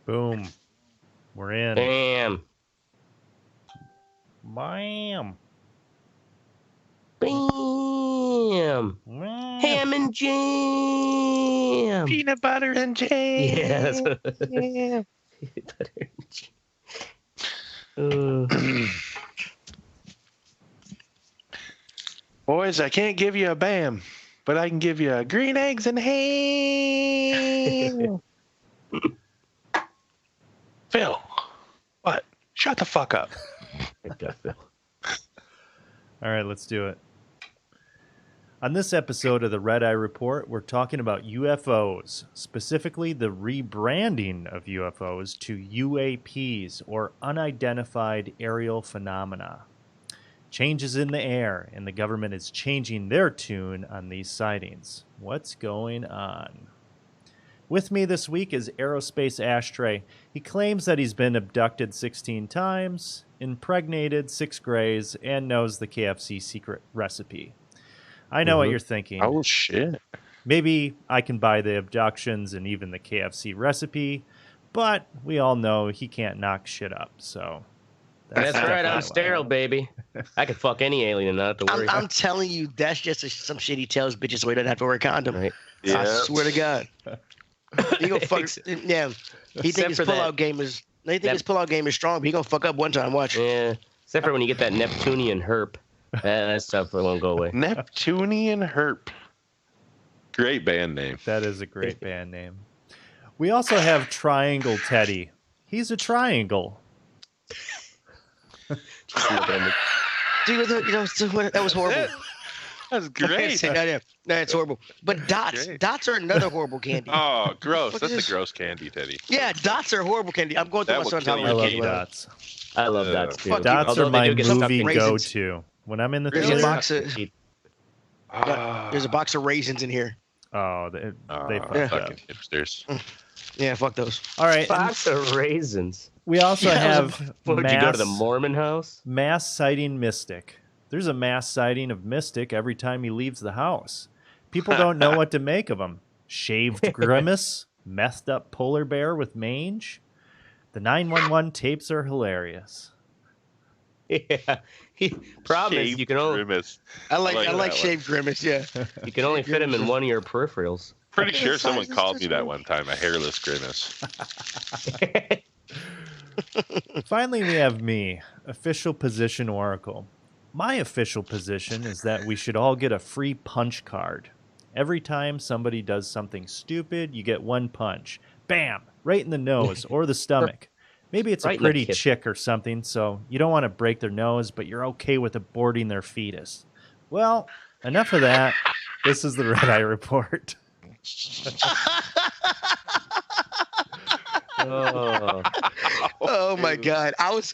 Boom. We're in. Bam. Bam. Bam. Ham and jam. Peanut butter and jam. Yes. Peanut butter and jam. Boys, I can't give you a bam, but I can give you a green eggs and ham. Phil, what? Shut the fuck up. All right, let's do it. On this episode of the Red Eye Report, we're talking about UFOs, specifically the rebranding of UFOs to UAPs, or unidentified aerial phenomena. Changes in the air, and the government is changing their tune on these sightings. What's going on? With me this week is Aerospace Ashtray. He claims that he's been abducted 16 times, impregnated 6 grays, and knows the KFC secret recipe. I know what you're thinking. Oh, shit. Maybe I can buy the abductions and even the KFC recipe, but we all know he can't knock shit up, so... That's right, I'm sterile, baby. I can fuck any alien and not have to worry. I'm telling you, that's just some shit he tells bitches so he doesn't have to wear a condom. Right. Yeah. I swear to God. He gonna fuck. Yeah. He think his pullout game is. They think his pullout game is strong, but he gonna fuck up one time. Watch. Yeah. Except for when you get that Neptunian herp. That stuff won't go away. Neptunian herp. Great band name. That is a great band name. We also have Triangle Teddy. He's a triangle. Dude, that was horrible. That's great. No, it's horrible. But dots are another horrible candy. Oh, gross. That's a gross candy, Teddy. Yeah, dots are horrible candy. I'm going through my son's Halloween I candy. love dots. I love dots, too. Dots are my movie go-to. When I'm in the theater. There's a box of raisins in here. Oh, they fucked up. Hipsters. Yeah, fuck those. All right. Box of raisins. We also have Did you go to the Mormon house? Mass sighting Mystic. There's a mass sighting of Mystic every time he leaves the house. People don't know what to make of him. Shaved grimace, messed up polar bear with mange. The 911 tapes are hilarious. Yeah. Problem is you can only grimace. I like shaved grimace, yeah. You can only fit him in one of your peripherals. Pretty sure someone called me that one time, a hairless grimace. Finally, we have me, official position oracle. My official position is that we should all get a free punch card. Every time somebody does something stupid, you get one punch. Bam! Right in the nose or the stomach. Maybe it's a pretty chick or something, so you don't want to break their nose, but you're okay with aborting their fetus. Well, enough of that. This is the Red Eye Report. Oh my God! I was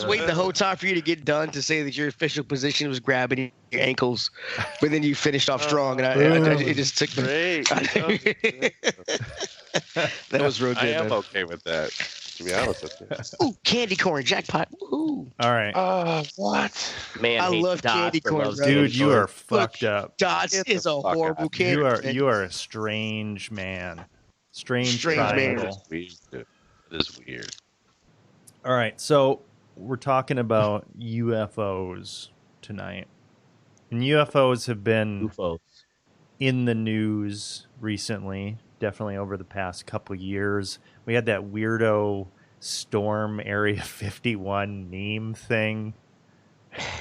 waiting the whole time for you to get done to say that your official position was grabbing your ankles, but then you finished off strong, and it just took me. That was real good. I am okay with that, to be honest with you. Ooh, candy corn jackpot! Ooh. All right. What? Man, I love candy corn, dude. You are fucked up. Dots is a horrible candy. You are a strange man. Strange man. It is weird. All right, so we're talking about UFOs tonight. And UFOs have been in the news recently, definitely over the past couple years. We had that weirdo Storm Area 51 meme thing.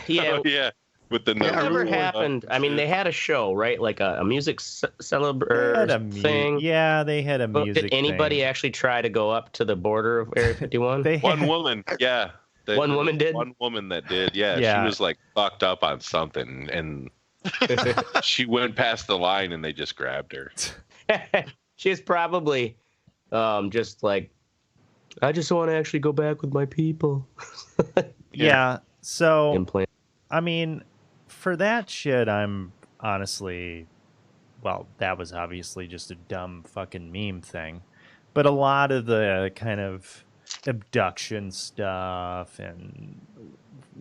Yeah. Oh, yeah. With the it never happened. I mean, they had a show, right? Like a music celebration thing. Yeah, they had a music Did anybody actually try to go up to the border of Area 51? One woman, yeah. One woman did? One woman that did, yeah. She was like fucked up on something, and she went past the line, and they just grabbed her. She was probably just like, I just want to actually go back with my people. Yeah, so, Implant. I mean... For that shit, I'm honestly, well, that was obviously just a dumb fucking meme thing. But a lot of the kind of abduction stuff and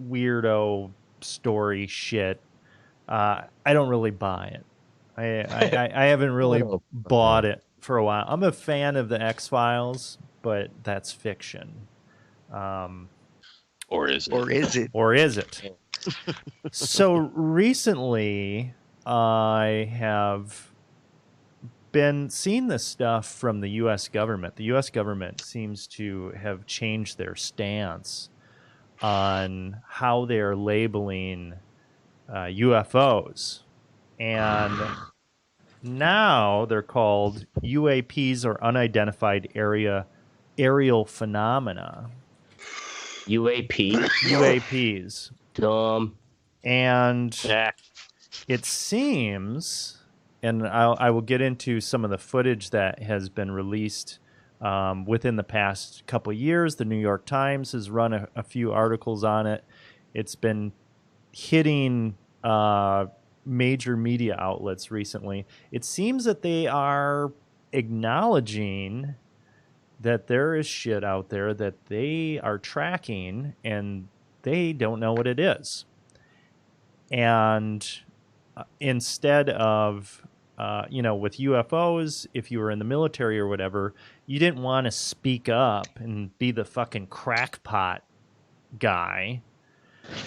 weirdo story shit, I don't really buy it. I haven't really bought it for a while. I'm a fan of the X-Files, but that's fiction. Or is it? Or is it? Or is it? So recently, I have been seeing this stuff from the U.S. government. The U.S. government seems to have changed their stance on how they are labeling UFOs. And now they're called UAPs, or unidentified aerial phenomena. UAP. UAPs. Dumb. And Yeah. it seems, and I will get into some of the footage that has been released within the past couple of years. The New York Times has run a few articles on it. It's been hitting major media outlets recently. It seems that they are acknowledging that there is shit out there that they are tracking and they don't know what it is. And instead of, with UFOs, if you were in the military or whatever, you didn't want to speak up and be the fucking crackpot guy.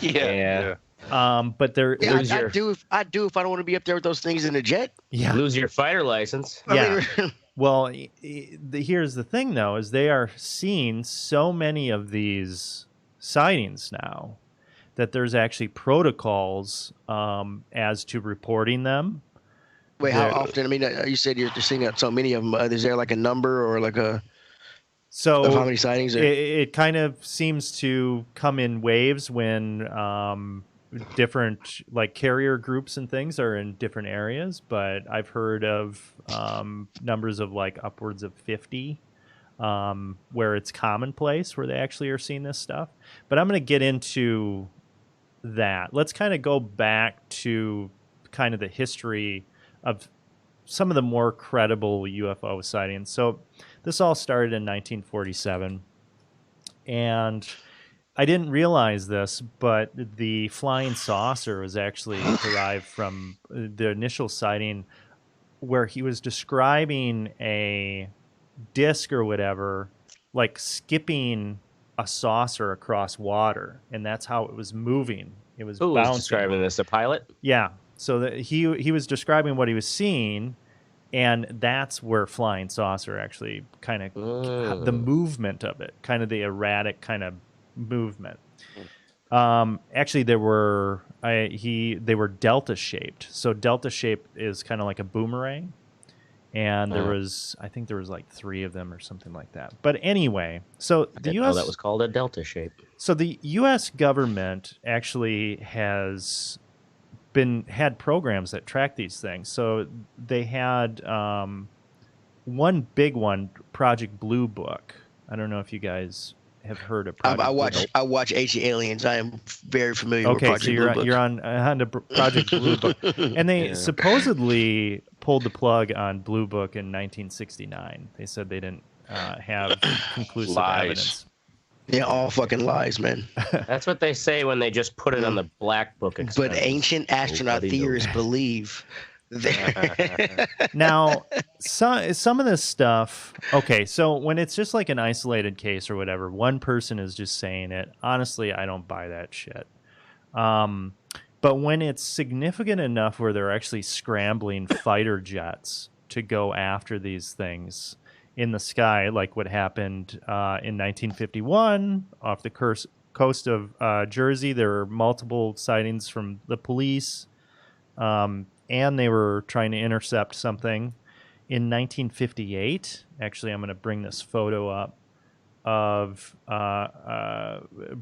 Yeah. But I'd do if I don't want to be up there with those things in a jet. Yeah. Lose your fighter license. Yeah. Well, here's the thing, though, is they are seeing so many of these sightings now that there's actually protocols as to reporting them. Wait, how often? I mean, you said you're seeing so many of them. Is there like a number or like of how many sightings? It kind of seems to come in waves when different like carrier groups and things are in different areas. But I've heard of numbers of like upwards of 50 where it's commonplace where they actually are seeing this stuff. But I'm going to get into that. Let's kind of go back to kind of the history of some of the more credible UFO sightings. So this all started in 1947, and I didn't realize this, but the flying saucer was actually derived from the initial sighting where he was describing a disc or whatever, like skipping a saucer across water, and that's how it was moving. It was bouncing. Who was describing this? A pilot? Yeah. So he was describing what he was seeing, and that's where flying saucer actually kind of the movement of it, kind of the erratic kind of movement. Actually, they were delta shaped. So delta shape is kind of like a boomerang. And I think there was like 3 of them or something like that. But anyway, so the U.S. that was called a delta shape. So the U.S. government actually has had programs that track these things. So they had one big one, Project Blue Book. I don't know if you guys have heard of Project Blue Book. I watch Ancient Aliens. I am very familiar with Project Blue Book. You're on the Project Blue Book. And they supposedly pulled the plug on Blue Book in 1969. They said they didn't have conclusive evidence. Yeah, all fucking lies, man. That's what they say when they just put it on the Black Book. But ancient astronaut theorists believe. Now, some of this stuff, okay, so when it's just like an isolated case or whatever, one person is just saying it, honestly, I don't buy that shit. But when it's significant enough where they're actually scrambling fighter jets to go after these things in the sky, like what happened in 1951 off the coast of Jersey, there were multiple sightings from the police, and they were trying to intercept something. In 1958, actually, I'm going to bring this photo up of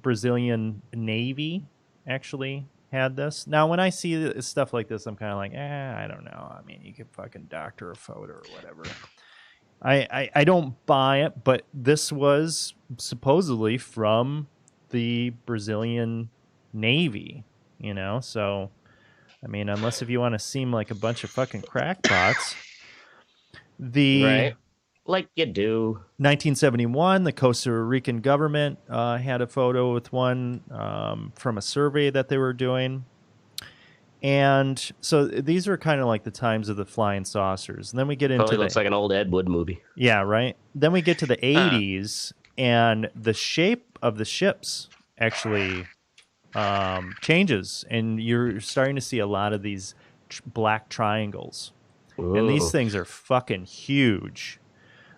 Brazilian Navy actually had this. Now, when I see stuff like this, I'm kind of like, I don't know. I mean, you could fucking doctor a photo or whatever. I don't buy it, but this was supposedly from the Brazilian Navy, so... I mean, unless if you want to seem like a bunch of fucking crackpots. Right. Like you do. 1971, the Costa Rican government had a photo with one from a survey that they were doing. And so these are kind of like the times of the flying saucers. And then we get into Probably looks like an old Ed Wood movie. Yeah, right. Then we get to the 80s, and the shape of the ships actually changes, and you're starting to see a lot of these black triangles. Ooh. And these things are fucking huge.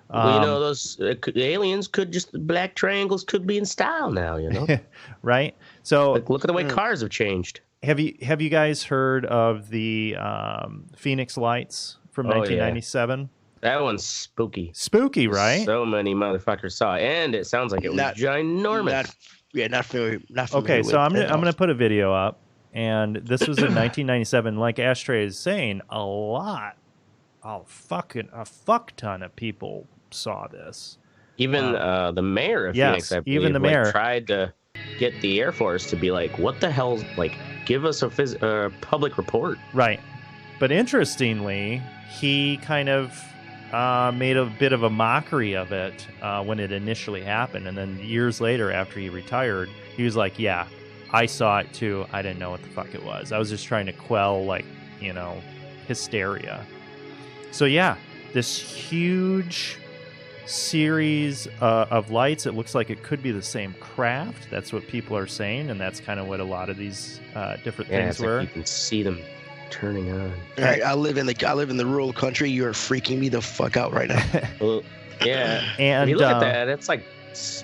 Well, those aliens black triangles could be in style now, Right? So like, look at the way cars have changed. Have you guys heard of the Phoenix Lights from 1997? Yeah. That one's spooky. Spooky, right? So many motherfuckers saw it, and it sounds like it was ginormous. Not familiar. Okay, so I'm gonna put a video up, and this was in 1997. Like Ashtray is saying, a fuck ton of people saw this. Even the mayor of Phoenix, I believe, even the mayor tried to get the Air Force to be like, "What the hell? Like, give us a public report." Right. But interestingly, he kind of made a bit of a mockery of it when it initially happened, and then years later, after he retired, he was like, "Yeah, I saw it too. I didn't know what the fuck it was. I was just trying to quell, hysteria." So yeah, this huge series of lights. It looks like it could be the same craft. That's what people are saying, and that's kind of what a lot of these different things were. Like you can see them turning on. All right, I live in the rural country. You're freaking me the fuck out right now. Well, yeah, and if you look at that, it's like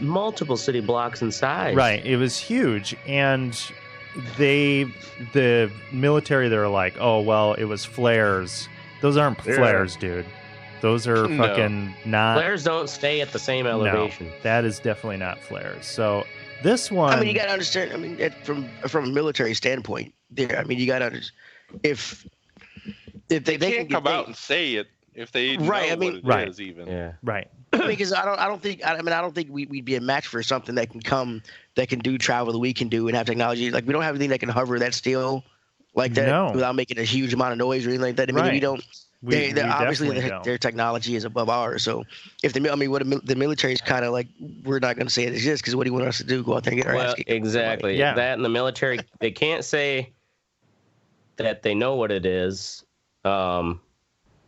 multiple city blocks in size. Right, it was huge, and the military, they're like, "Oh well, it was flares." Those aren't flares, dude. Those are fucking not. Flares don't stay at the same elevation. No, that is definitely not flares. So this one, I mean, you gotta understand. I mean, from a military standpoint, there. I mean, you gotta understand if they can't come out and say it if they know what it is even. Yeah. Right. Because I don't think we'd be a match for something that can do travel that we can do and have technology. Like we don't have anything that can hover that still like that without making a huge amount of noise or anything like that. I mean, we don't. We obviously their technology is above ours. So if the military is kind of like, we're not going to say it exists because what do you want us to do? Go out there and get our ass kicked? Exactly. Yeah. That in the military, they can't say that they know what it is. And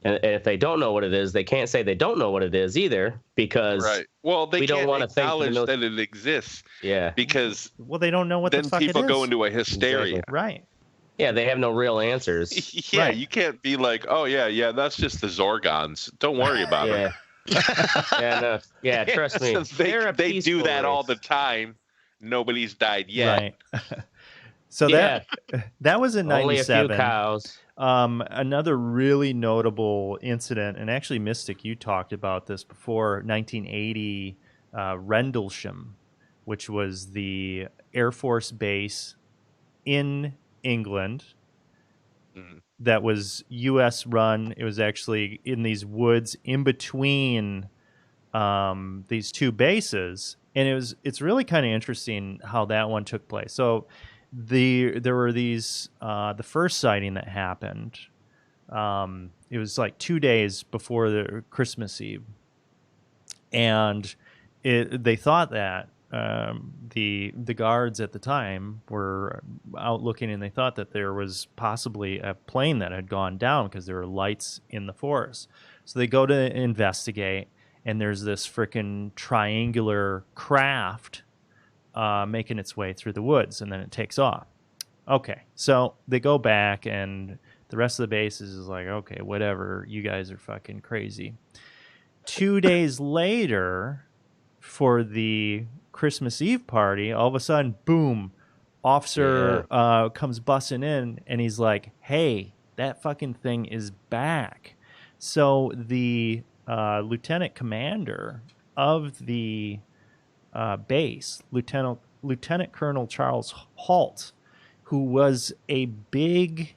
if they don't know what it is, they can't say they don't know what it is either because we don't want to acknowledge that it exists. Yeah. Because they don't know what the fuck it is. Then people go into a hysteria. Exactly. Right. Yeah, they have no real answers. Yeah, you can't be like, oh, yeah, that's just the Zorgons. Don't worry about it. Yeah, trust me. They do that all the time. Nobody's died yet. Right. So that was in 97. Only a few cows. Another really notable incident, and actually, Mystic, you talked about this before, 1980 Rendlesham, which was the Air Force base in England that was U.S. run. It was actually in these woods in between these two bases, and it's really kind of interesting how that one took place. So there were these the first sighting that happened. It was like 2 days before the Christmas Eve, and they thought that. The guards at the time were out looking, and they thought that there was possibly a plane that had gone down because there were lights in the forest. So they go to investigate, and there's this freaking triangular craft making its way through the woods, and then it takes off. Okay, so they go back, and the rest of the base is like, okay, whatever, you guys are fucking crazy. 2 days later, for the Christmas Eve party, all of a sudden, boom, officer comes busting in, and he's like, hey, that fucking thing is back. So the lieutenant commander of the base, Lieutenant Colonel Charles Halt, who was a big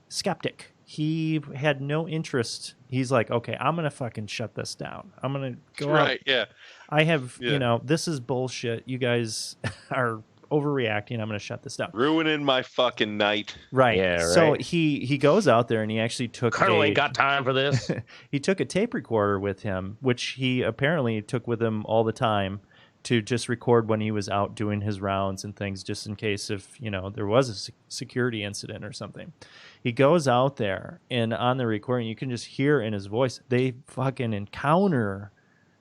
skeptic, he had no interest. He's like, okay, I'm going to fucking shut this down. I'm going to go out. Yeah. I have, this is bullshit. You guys are overreacting. I'm going to shut this down. Ruining my fucking night. Right. Yeah, right. So he goes out there, and he actually took Colonel ain't got time for this. He took a tape recorder with him, which he apparently took with him all the time to just record when he was out doing his rounds and things, just in case if, there was a security incident or something. He goes out there, and on the recording, you can just hear in his voice, they fucking encounter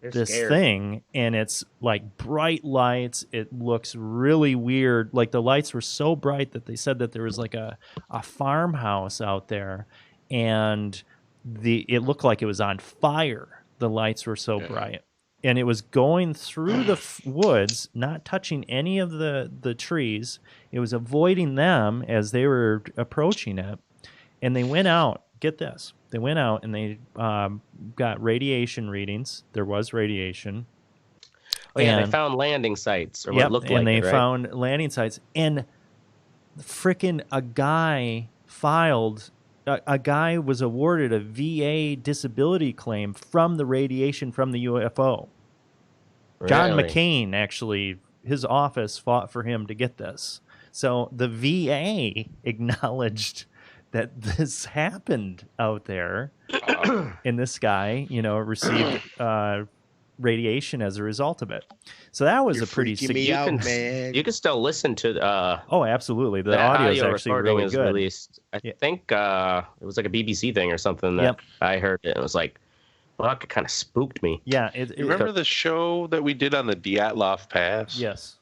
this thing, and it's like bright lights. It looks really weird. Like the lights were so bright that they said that there was like a farmhouse out there, and it looked like it was on fire. The lights were so bright, and it was going through the woods, not touching any of the trees. It was avoiding them as they were approaching it, and they went out. Get this. They went out and they got radiation readings. There was radiation. Oh, yeah, they found landing sites, or what looked like and they it, right? found landing sites. And frickin' a guy was awarded a VA disability claim from the radiation from the UFO. Really? John McCain, actually, his office fought for him to get this. So the VA acknowledged that this happened out there, and this guy, received radiation as a result of it. So that was a pretty significant. You can still listen to. Oh, absolutely. The audio is actually really good. Released. I think it was like a BBC thing or something that I heard it. And it was like, fuck, it kind of spooked me. Yeah. You remember the show that we did on the Dyatlov Pass? Yes.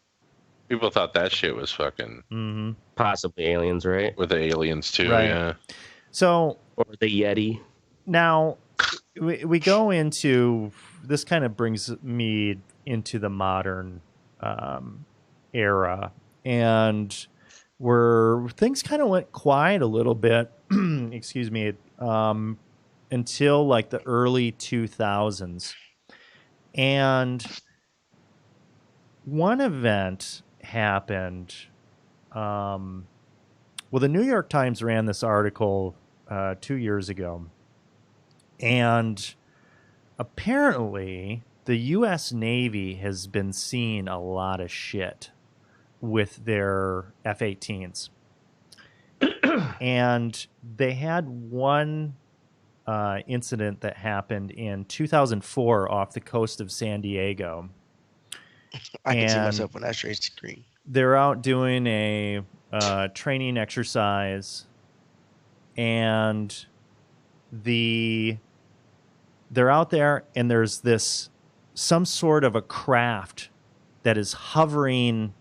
People thought that shit was fucking possibly aliens, right? With the aliens too, right. Yeah. So, or the Yeti. Now, we go into this. Kind of brings me into the modern era, and where things kind of went quiet a little bit. Excuse me, until like the early 2000s, and one event happened. Well, the New York Times ran this article 2 years ago, and apparently the U.S. Navy has been seeing a lot of shit with their F-18s. And they had one incident that happened in 2004 off the coast of San Diego. I can see myself on that straight screen. They're out doing a training exercise, and they're out there, and there's some sort of a craft that is hovering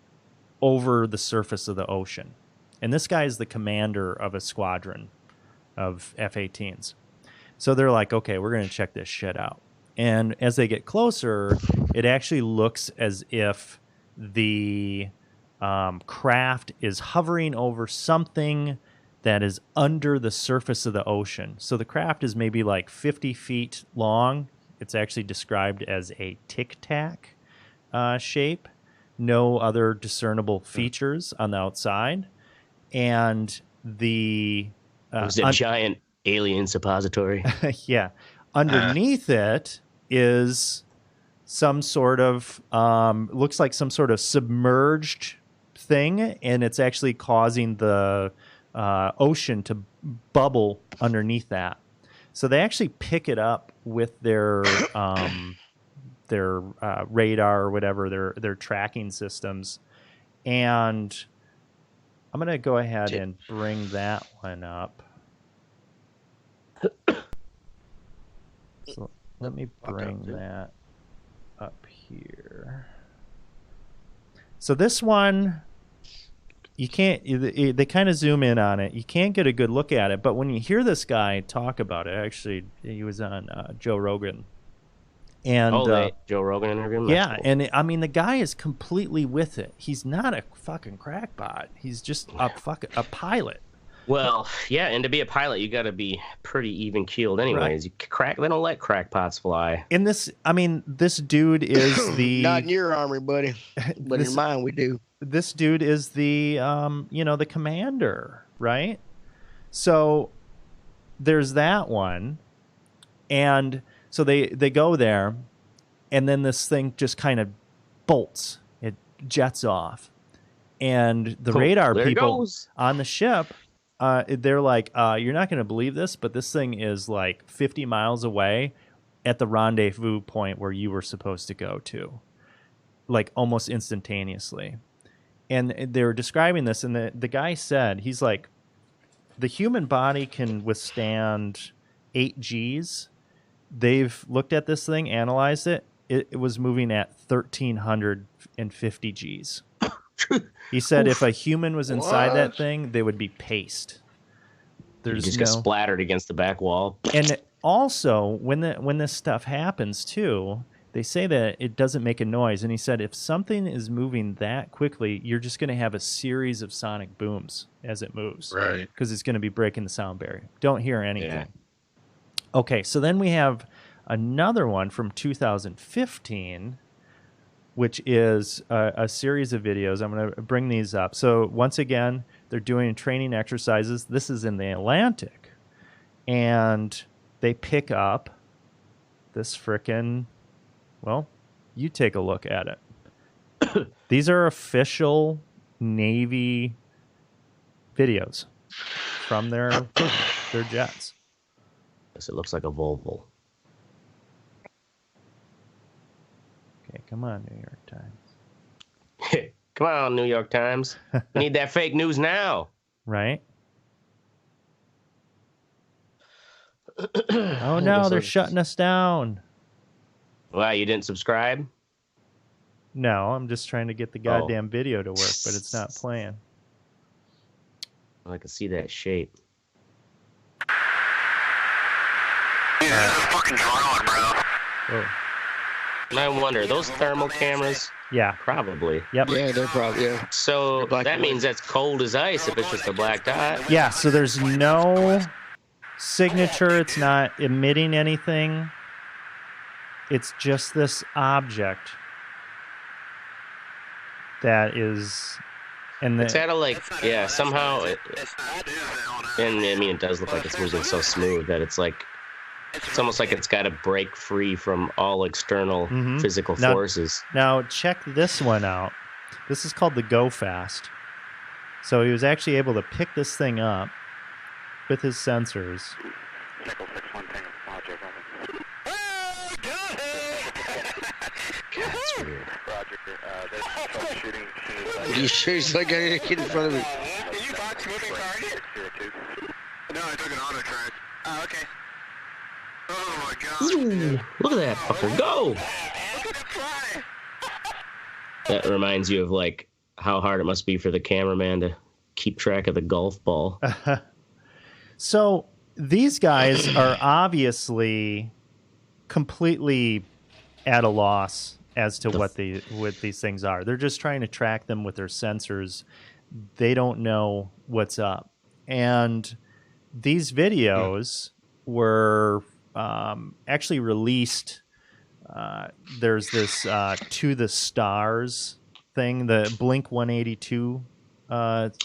over the surface of the ocean. And this guy is the commander of a squadron of F-18s. So they're like, okay, we're going to check this shit out. And as they get closer, it actually looks as if the craft is hovering over something that is under the surface of the ocean. So the craft is maybe like 50 feet long. It's actually described as a tic-tac shape. No other discernible features on the outside. And it was a giant alien suppository. Yeah. Underneath it is some sort of, looks like some sort of submerged thing, and it's actually causing the ocean to bubble underneath that. So they actually pick it up with their radar or whatever, their tracking systems. And I'm going to go ahead and bring that one up. So let me bring that up here. So this one, you can't, they kind of zoom in on it. You can't get a good look at it. But when you hear this guy talk about it, actually, he was on Joe Rogan. And Joe Rogan interview? Yeah, cool. And I mean, the guy is completely with it. He's not a fucking crackpot. He's just a pilot. Well, yeah, and to be a pilot, you got to be pretty even keeled, anyways. Right. They don't let crackpots fly. In this, I mean, this dude is the not in your army, buddy, but in mine we do. This dude is the the commander, right? So there's that one, and so they go there, and then this thing just kind of bolts. It jets off, and the radar people on the ship. They're like, you're not going to believe this, but this thing is like 50 miles away at the rendezvous point where you were supposed to go to. like almost instantaneously. And they were describing this, and the guy said, he's like, the human body can withstand 8 Gs. They've looked at this thing, analyzed it. It was moving at 1,350 Gs. He said if a human was inside that thing, they would be paced. You just get splattered against the back wall. And also, when this stuff happens, too, they say that it doesn't make a noise. And he said if something is moving that quickly, you're just going to have a series of sonic booms as it moves. Right. Because it's going to be breaking the sound barrier. Don't hear anything. Yeah. Okay, so then we have another one from 2015, which is a series of videos. I'm going to bring these up. So once again, they're doing training exercises. This is in the Atlantic. And they pick up this frickin', well, you take a look at it. These are official Navy videos from their jets. It looks like a Volvo. Okay, come on, New York Times. Come on, New York Times. We need that fake news now. Right? Oh, no, they're shutting us down. Wow, you didn't subscribe? No, I'm just trying to get the goddamn video to work, but it's not playing. I can see that shape. Dude, this is a fucking drone, bro. Oh. And I wonder, those thermal cameras? Yeah. Probably. Yep. Yeah, they're probably, yeah. So that means that's cold as ice if it's just a black dot. Yeah, so there's no signature. It's not emitting anything. It's just this object that is... It's out of like, yeah, somehow... And I mean, it does look like it's moving so smooth that it's like... It's almost like it's got to break free from all external physical forces. Now, check this one out. This is called the Go Fast. So he was actually able to pick this thing up with his sensors. That's weird. Are you sure he's not getting a kid in front of me? Did you box moving target? No, I took an auto track. Oh, okay. Oh my god. Ooh, look at that fucker go! Look at it fly! That reminds you of like how hard it must be for the cameraman to keep track of the golf ball. So these guys are obviously completely at a loss as to what these things are. They're just trying to track them with their sensors. They don't know what's up. And these videos were actually released. There's this To the Stars thing, the Blink 182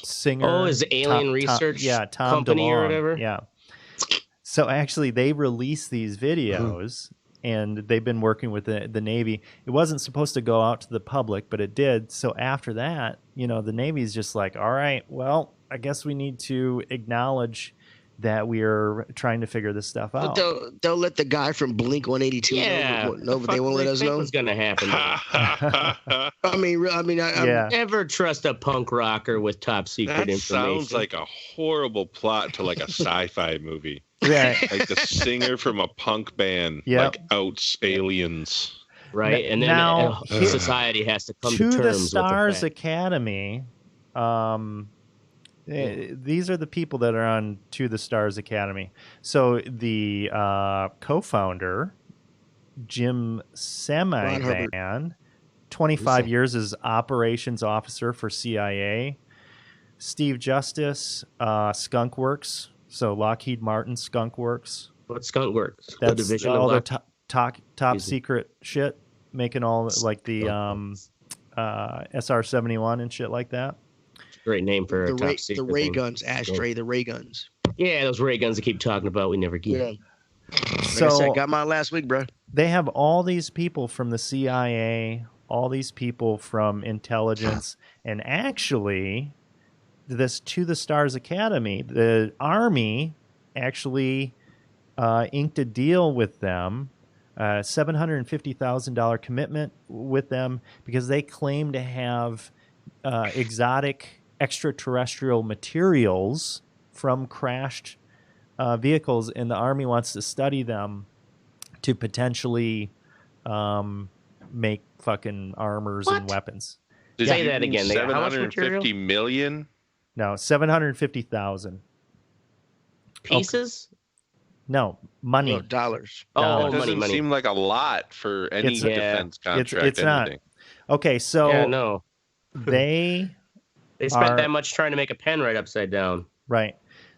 singer. Oh, is Alien Research Tom Company DeLonge, or whatever? Yeah. So actually, they released these videos, and they've been working with the Navy. It wasn't supposed to go out to the public, but it did. So after that, the Navy's just like, all right, well, I guess we need to acknowledge that we are trying to figure this stuff out. But they'll let the guy from Blink 182 know, but they won't let us know. What's going to happen? I never trust a punk rocker with top secret That information. sounds like a horrible plot to like a sci-fi movie. Right. Like the singer from a punk band like outs aliens. Right, and then now, society has to come to terms the with Stars the Academy. These are the people that are on To the Stars Academy. So the co-founder, Jim Semivan, 25 years as operations officer for CIA. Steve Justice, Skunk Works. So Lockheed Martin Skunk Works. What's Skunk Works? That's division all of the top secret shit, making all like the SR-71 and shit like that. Great name for a top secret the ray thing. guns, Ashtray, the ray guns. Yeah, those ray guns they keep talking about, we never get. Yeah. So Like I said, got mine last week, bro. they have all these people from the CIA, all these people from intelligence, and actually, this To the Stars Academy, the Army actually inked a deal with them $750,000 commitment with them because they claim to have exotic extraterrestrial materials from crashed vehicles, and the Army wants to study them to potentially make fucking armors and weapons. Say that again. Seven How much hundred material? 50 million. No, 750,000 Pieces? No, money. No, dollars. Oh, It doesn't money. seem like a lot for any defense contract. It's not. anything. Okay, so Yeah, no. they spent that much trying to make a pen right upside down. Right.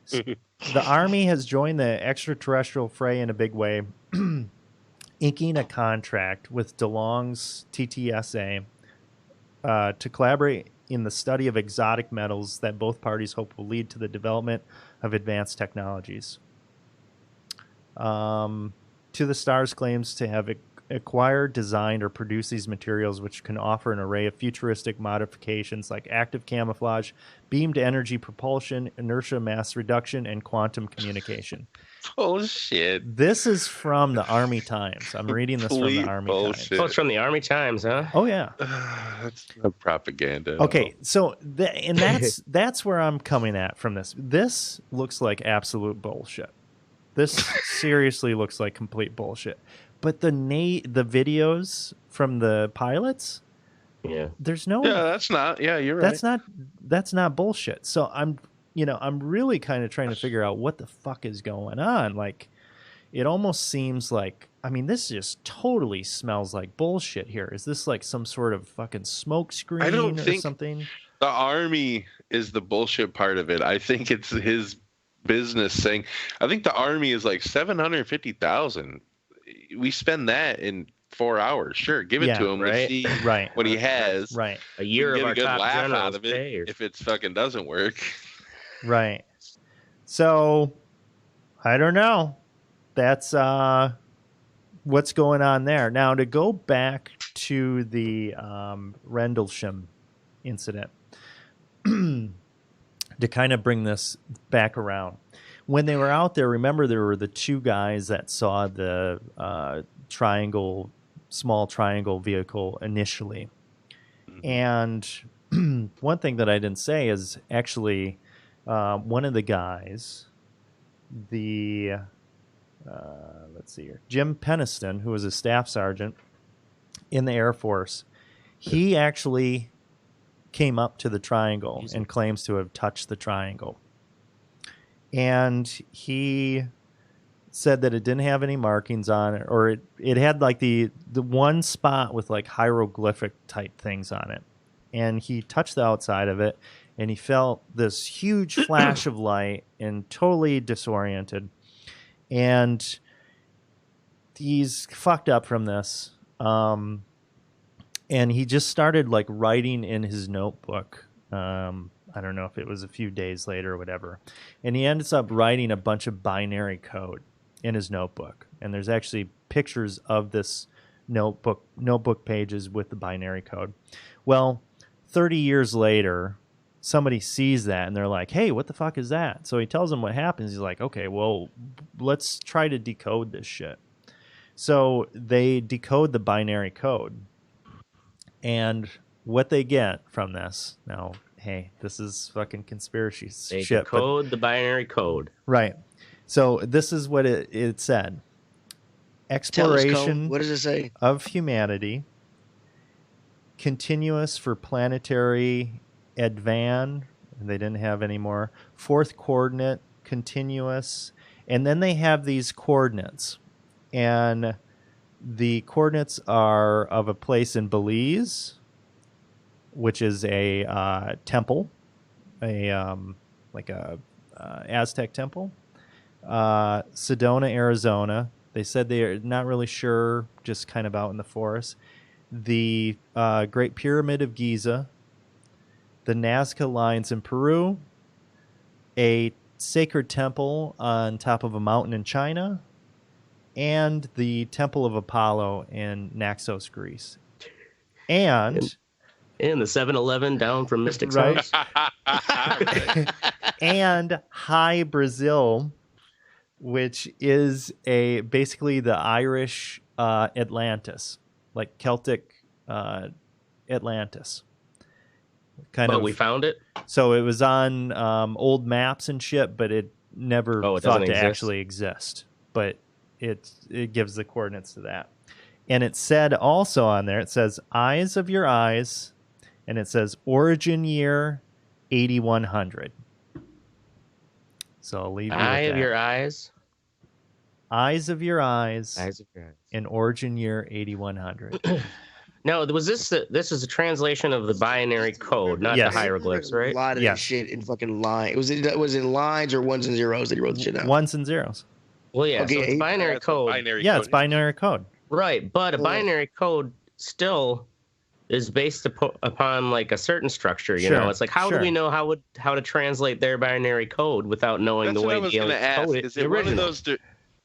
The Army has joined the extraterrestrial fray in a big way, inking a contract with DeLong's TTSA to collaborate in the study of exotic metals that both parties hope will lead to the development of advanced technologies. To the Stars claims to have acquired, designed, or produced these materials, which can offer an array of futuristic modifications like active camouflage, beamed energy propulsion, inertia mass reduction, and quantum communication. Bullshit. This is from the Army Times. I'm reading this from the Army Times. Oh, it's from the Army Times, huh? Oh, yeah. That's not propaganda. Okay, so that's where I'm coming at from this. This looks like absolute bullshit. This seriously looks like complete bullshit. But the videos from the pilots, there's no. Yeah, that's not. Yeah, you're right. That's not bullshit. So I'm really kind of trying to figure out what the fuck is going on. Like, it almost seems like, I mean, this just totally smells like bullshit here. Is this like some sort of fucking smoke screen I don't or think something? The Army is the bullshit part of it. I think it's his business saying. I think the Army is like 750,000. We spend that in 4 hours. Sure, give it to him. Right. Let's see what he has. Right. A year of our get a good top laugh generals out of it if it fucking doesn't work. Right. So, I don't know. That's what's going on there. Now, to go back to the Rendlesham incident, to kind of bring this back around. When they were out there, remember there were the two guys that saw the small triangle vehicle initially. And one thing that I didn't say is actually one of the guys, let's see here, Jim Peniston, who was a staff sergeant in the Air Force, he actually came up to the triangle and claims to have touched the triangle. And he said that it didn't have any markings on it, or it had like the one spot with like hieroglyphic type things on it. And he touched the outside of it, and he felt this huge flash of light and totally disoriented. And he's fucked up from this. And he just started like writing in his notebook. I don't know if it was a few days later or whatever. And he ends up writing a bunch of binary code in his notebook. And there's actually pictures of this notebook pages with the binary code. Well, 30 years later, somebody sees that and they're like, hey, what the fuck is that? So he tells them what happens. He's like, okay, well, let's try to decode this shit. So they decode the binary code. And what they get from this, now, hey, this is fucking conspiracy they shit. Decode the binary code. Right. So this is what it said. Exploration what does it say? of humanity, continuous for planetary advan, they didn't have any more, fourth coordinate, continuous, and then they have these coordinates. And the coordinates are of a place in Belize, which is a temple, like a Aztec temple. Sedona, Arizona. They said they're not really sure, just kind of out in the forest. The Great Pyramid of Giza, the Nazca Lines in Peru, a sacred temple on top of a mountain in China, and the Temple of Apollo in Naxos, Greece. And the 7-Eleven down from Mystic's house. And High, Brazil, which is basically the Irish Atlantis, like Celtic Atlantis. But we found it. So it was on old maps and shit, but it never Oh, it thought doesn't to exist? actually exist. But it gives the coordinates to that. And it said also on there, it says eyes of your eyes, and it says origin year 8100. So I'll leave you with Eye that. of your eyes. Eyes of your eyes, Eyes of your eyes. and origin year 8100. No, was this is a translation of the binary code, not Yes. the hieroglyphs, A right? lot of Yeah. that shit in fucking line. Was it in lines or ones and zeros that he wrote the shit out? Ones and zeros. Well, yeah, Okay, so it's binary That's a code. binary Yeah, code. it's binary code. Right, but a Yeah. binary code still is based upon like a certain structure. You Sure, know, it's like how sure. do we know how to translate their binary code without knowing That's the what way I was the going to aliens ask. code it? Is the it one of original. those?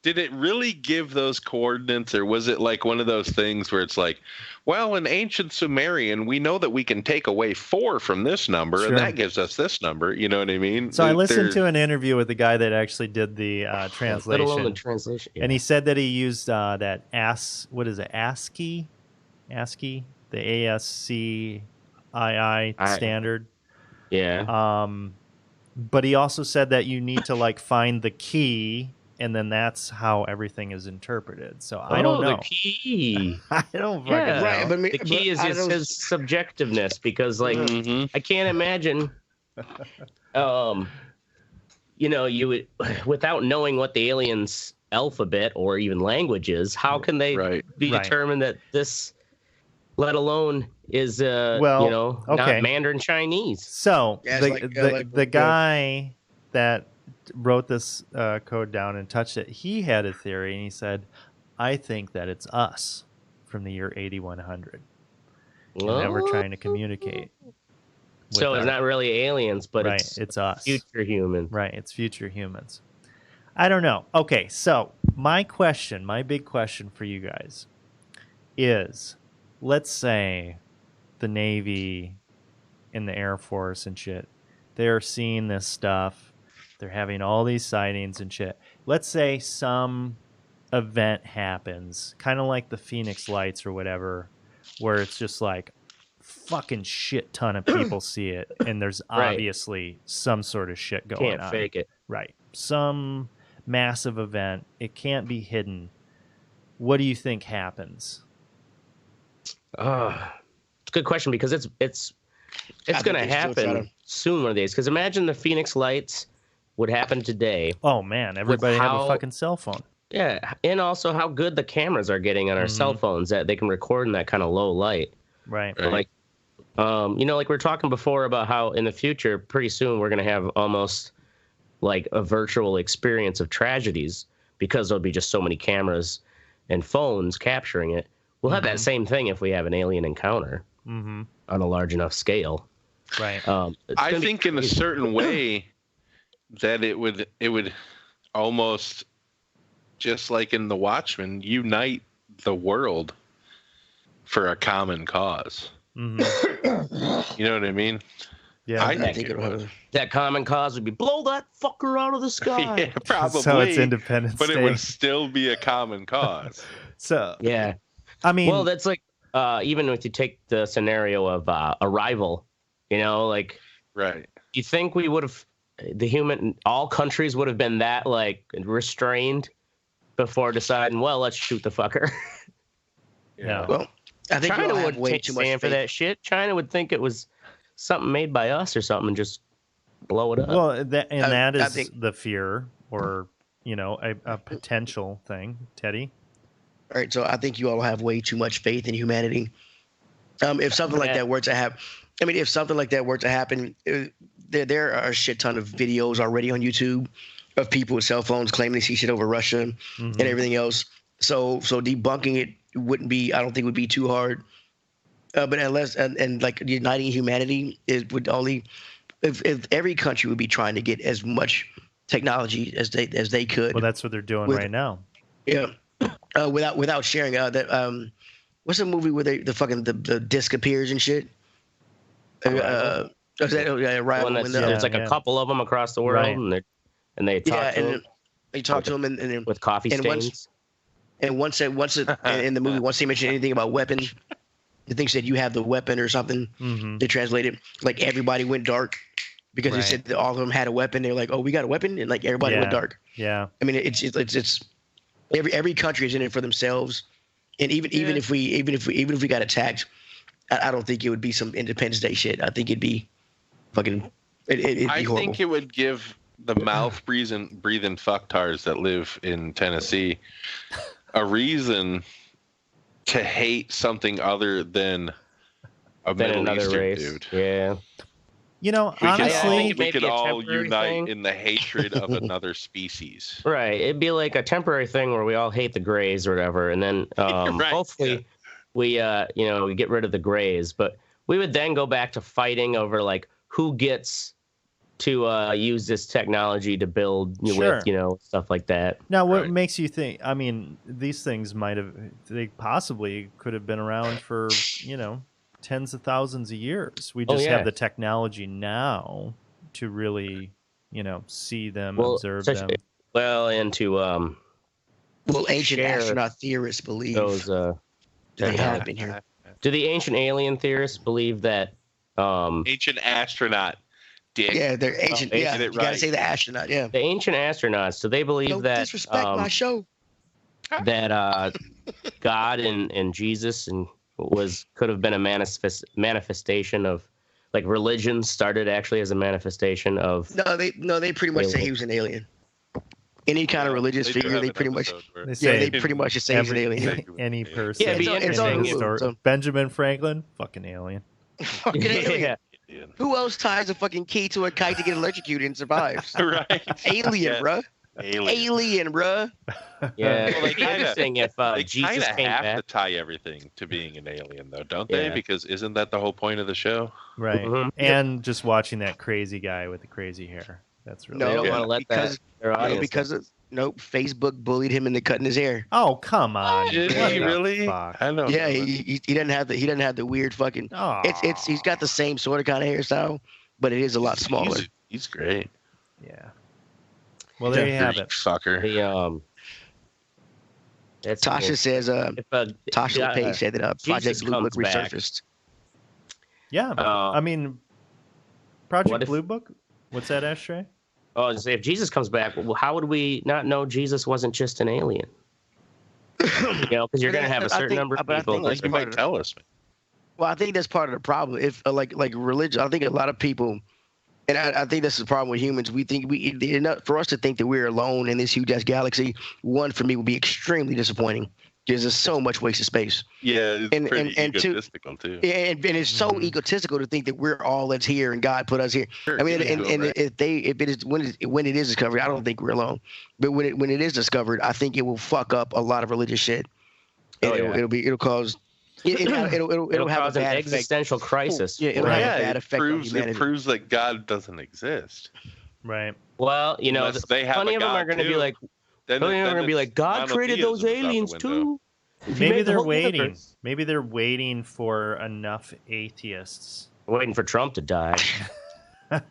Did it really give those coordinates, or was it like one of those things where it's like, well, in ancient Sumerian, we know that we can take away 4 from this number, Sure. and that gives us this number. You know what I mean? So I listened There's- to an interview with the guy that actually did the Let alone the translation. translation. Yeah. And he said that he used that ASCII, the ASCII standard. yeah. But he also said that you need to like find the key, and then that's how everything is interpreted. So I don't know. The key. I don't fucking Yeah, know. Right, but The key is I don't know- his subjectiveness because, like, Mhm. I can't imagine, you know, you would, without knowing what the aliens' alphabet or even language is, how can they Right. be Right. determined that this, let alone, is Well, you know, okay. not Mandarin Chinese? So Yeah, it's the guy that wrote this code down and touched it, he had a theory, and he said, "I think that it's us from the year 8100, and that we're trying to communicate." So with it's our- not really aliens, but right, it's us. future humans. Right, it's future humans. I don't know. Okay, so my big question for you guys is, let's say the Navy and the Air Force and shit, they're seeing this stuff. They're having all these sightings and shit. Let's say some event happens, kind of like the Phoenix Lights or whatever, where it's just like fucking shit ton of people see it, and there's Right. obviously some sort of shit going Can't on. fake it. Right. Some massive event. It can't be hidden. What do you think happens? It's a good question because it's I going to think they still try happen to- soon one of these. Because imagine the Phoenix Lights would happen today. Oh man, everybody have a how- fucking cell phone. Yeah, and also how good the cameras are getting on our cell phones that they can record in that kind of low light. Right. Right. Like, you know, like we were talking before about how in the future, pretty soon, we're going to have almost like a virtual experience of tragedies because there'll be just so many cameras and phones capturing it. We'll have that same thing if we have an alien encounter Mm-hmm. on a large enough scale. Right. It's I gonna be think in a crazy. certain way that it would almost, just like in The Watchmen, unite the world for a common cause. Mm-hmm. You know what I mean? Yeah. I I think think it it'll would. have. That common cause would be blow that fucker out of the sky. Yeah, probably. So it's Independence but Day. it would still be a common cause. So Yeah. I mean, Well, that's like even if you take the scenario of Arrival, you know, like Right. you think we would have all countries would have been that like restrained before deciding, well, let's shoot the fucker. yeah. Well, I think China you'll have would way take too much stand for faith. that shit. China would think it was something made by us or something and just blow it up. Well, that I is think- the fear, or a potential thing, Teddy. All right, so I think you all have way too much faith in humanity. If something like that were to happen, if something like that were to happen, there are a shit ton of videos already on YouTube of people with cell phones claiming they see shit over Russia and everything else. So debunking it wouldn't be, I don't think, would be too hard. But unless and like uniting humanity would only if every country would be trying to get as much technology as they could. Well, that's what they're doing With- right now. Yeah, without sharing. That what's the movie where the disc appears and shit? Arrival. One that's, when there's like a couple of them across the world, Right. and they talk to and them they talk to them and with coffee and once- stains. And once in the movie, once they mentioned anything about weapon, the thing said you have the weapon or something. Mm-hmm. They translated like everybody went dark because they said that all of them had a weapon. They're like, oh, we got a weapon, and like everybody went dark. Yeah. I mean, it's every country is in it for themselves, and even if we got attacked, I don't think it would be some Independence Day shit. I think it'd be fucking. It'd be horrible. I think it would give the mouth breathing fucktards that live in Tennessee a reason to hate something other than a Middle Eastern race. dude. Yeah. You know, honestly, we could all unite thing. in the hatred of another species. Right. It'd be like a temporary thing where we all hate the Greys or whatever, and then hopefully we get rid of the Greys, but we would then go back to fighting over like who gets to use this technology to build with, stuff like that. Now, what makes you think? I mean, these things they possibly could have been around for, tens of thousands of years. We just have the technology now to really, see them, observe them. Well, and to ancient astronaut theorists believe those. they have been here. Do the ancient alien theorists believe that? Ancient astronaut. Dick. Yeah, they're ancient. You gotta say the astronaut. Yeah, the ancient astronauts. Do they believe that? Disrespect my show. That God and Jesus could have been a manifestation of, like, religion started actually as a manifestation of. No, they pretty much say he was an alien. Any kind of religious figure, they pretty much say he's an alien. Any person. Yeah, it's all Benjamin Franklin, fucking alien. Fucking alien. Yeah. Who else ties a fucking key to a kite to get electrocuted and survives? Right. Alien, bruh. Alien, bruh. Yeah. Well, they kind of thing if they Jesus came have back. to tie everything to being an alien, though, don't they? Because isn't that the whole point of the show? Right. Mm-hmm. And just watching that crazy guy with the crazy hair. That's really they don't want to let their audience Facebook bullied him into cutting his hair. Oh, come on! Did he really? I know. Yeah, he doesn't have the weird fucking. It's he's got the same sort of kind of hairstyle, but it is a lot smaller. He's great. Yeah. Well, there you have it, fucker. Tasha says. Tasha LePage said that Project Blue Book resurfaced. Yeah, I mean, Project Blue Book. What's that, Ashtray? Oh, if Jesus comes back, well, how would we not know Jesus wasn't just an alien? Because you're going to have a certain number of people. You might tell us. Well, I think that's part of the problem. If like religion, I think a lot of people, and I think that's the problem with humans. We think for us to think that we're alone in this huge ass galaxy. One, for me, would be extremely disappointing. Because there's so much wasted space. Yeah, it's pretty egotistical too. Yeah, and it's so egotistical to think that we're all that's here and God put us here. Sure, I mean, when it is discovered, I don't think we're alone. But when it is discovered, I think it will fuck up a lot of religious shit. And it'll cause it'll have cause a bad an existential crisis. Yeah, it'll have a bad effect on humanity. It proves that God doesn't exist. Right. Well, plenty of them are going to be like. They're going to be like, God created those aliens too. Maybe they're waiting. Maybe they're waiting for enough atheists. Waiting for Trump to die.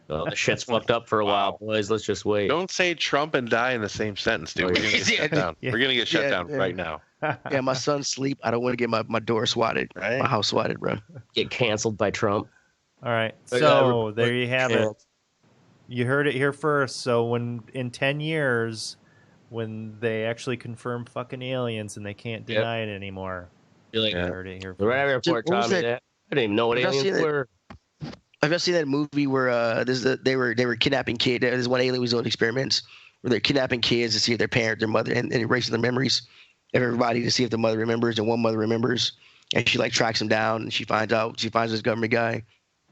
Well, the shit's fucked up for a while, boys. Let's just wait. Don't say Trump and die in the same sentence, dude. We're going to get shut down. We're going to get shut down right now. Yeah, my son's asleep. I don't want to get my door swatted. Right? My house swatted, bro. Get canceled by Trump. All right. So there you have it. You heard it here first. So in 10 years... when they actually confirm fucking aliens and they can't deny it anymore. You're like, heard it here. The Red Eye Report taught me that. I didn't even know what aliens were. Have you seen that movie where they were kidnapping kids? There's one alien was doing experiments where they're kidnapping kids to see if their mother, and erasing their memories of everybody to see if the mother remembers, and one mother remembers, and she like tracks him down, and she finds this government guy.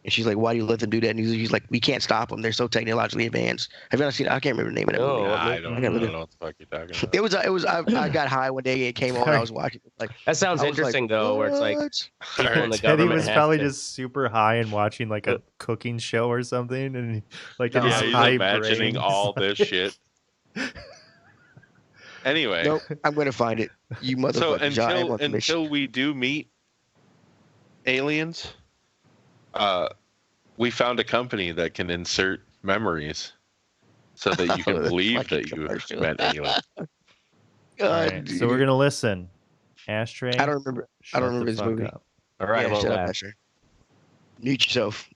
And she's like, "Why do you let them do that?" And he's like, "We can't stop them. They're so technologically advanced." Have you ever seen it? I can't remember the name of that movie. I don't know what the fuck you're talking about. It was. I got high one day and it came on. I was watching. Like that sounds interesting though, where it's like people in the Teddy government was probably just super high and watching like a cooking show or something, and like in his he's high imagining brains. all this shit. Anyway, nope, I'm gonna find it. You motherfucker! So until we do meet aliens. We found a company that can insert memories so that you can believe that you met aliens. All right, so we're gonna listen. Ashtray. I don't remember. I don't remember this movie. Up. All right, I won't shut laugh. up, Asher. Mute yourself.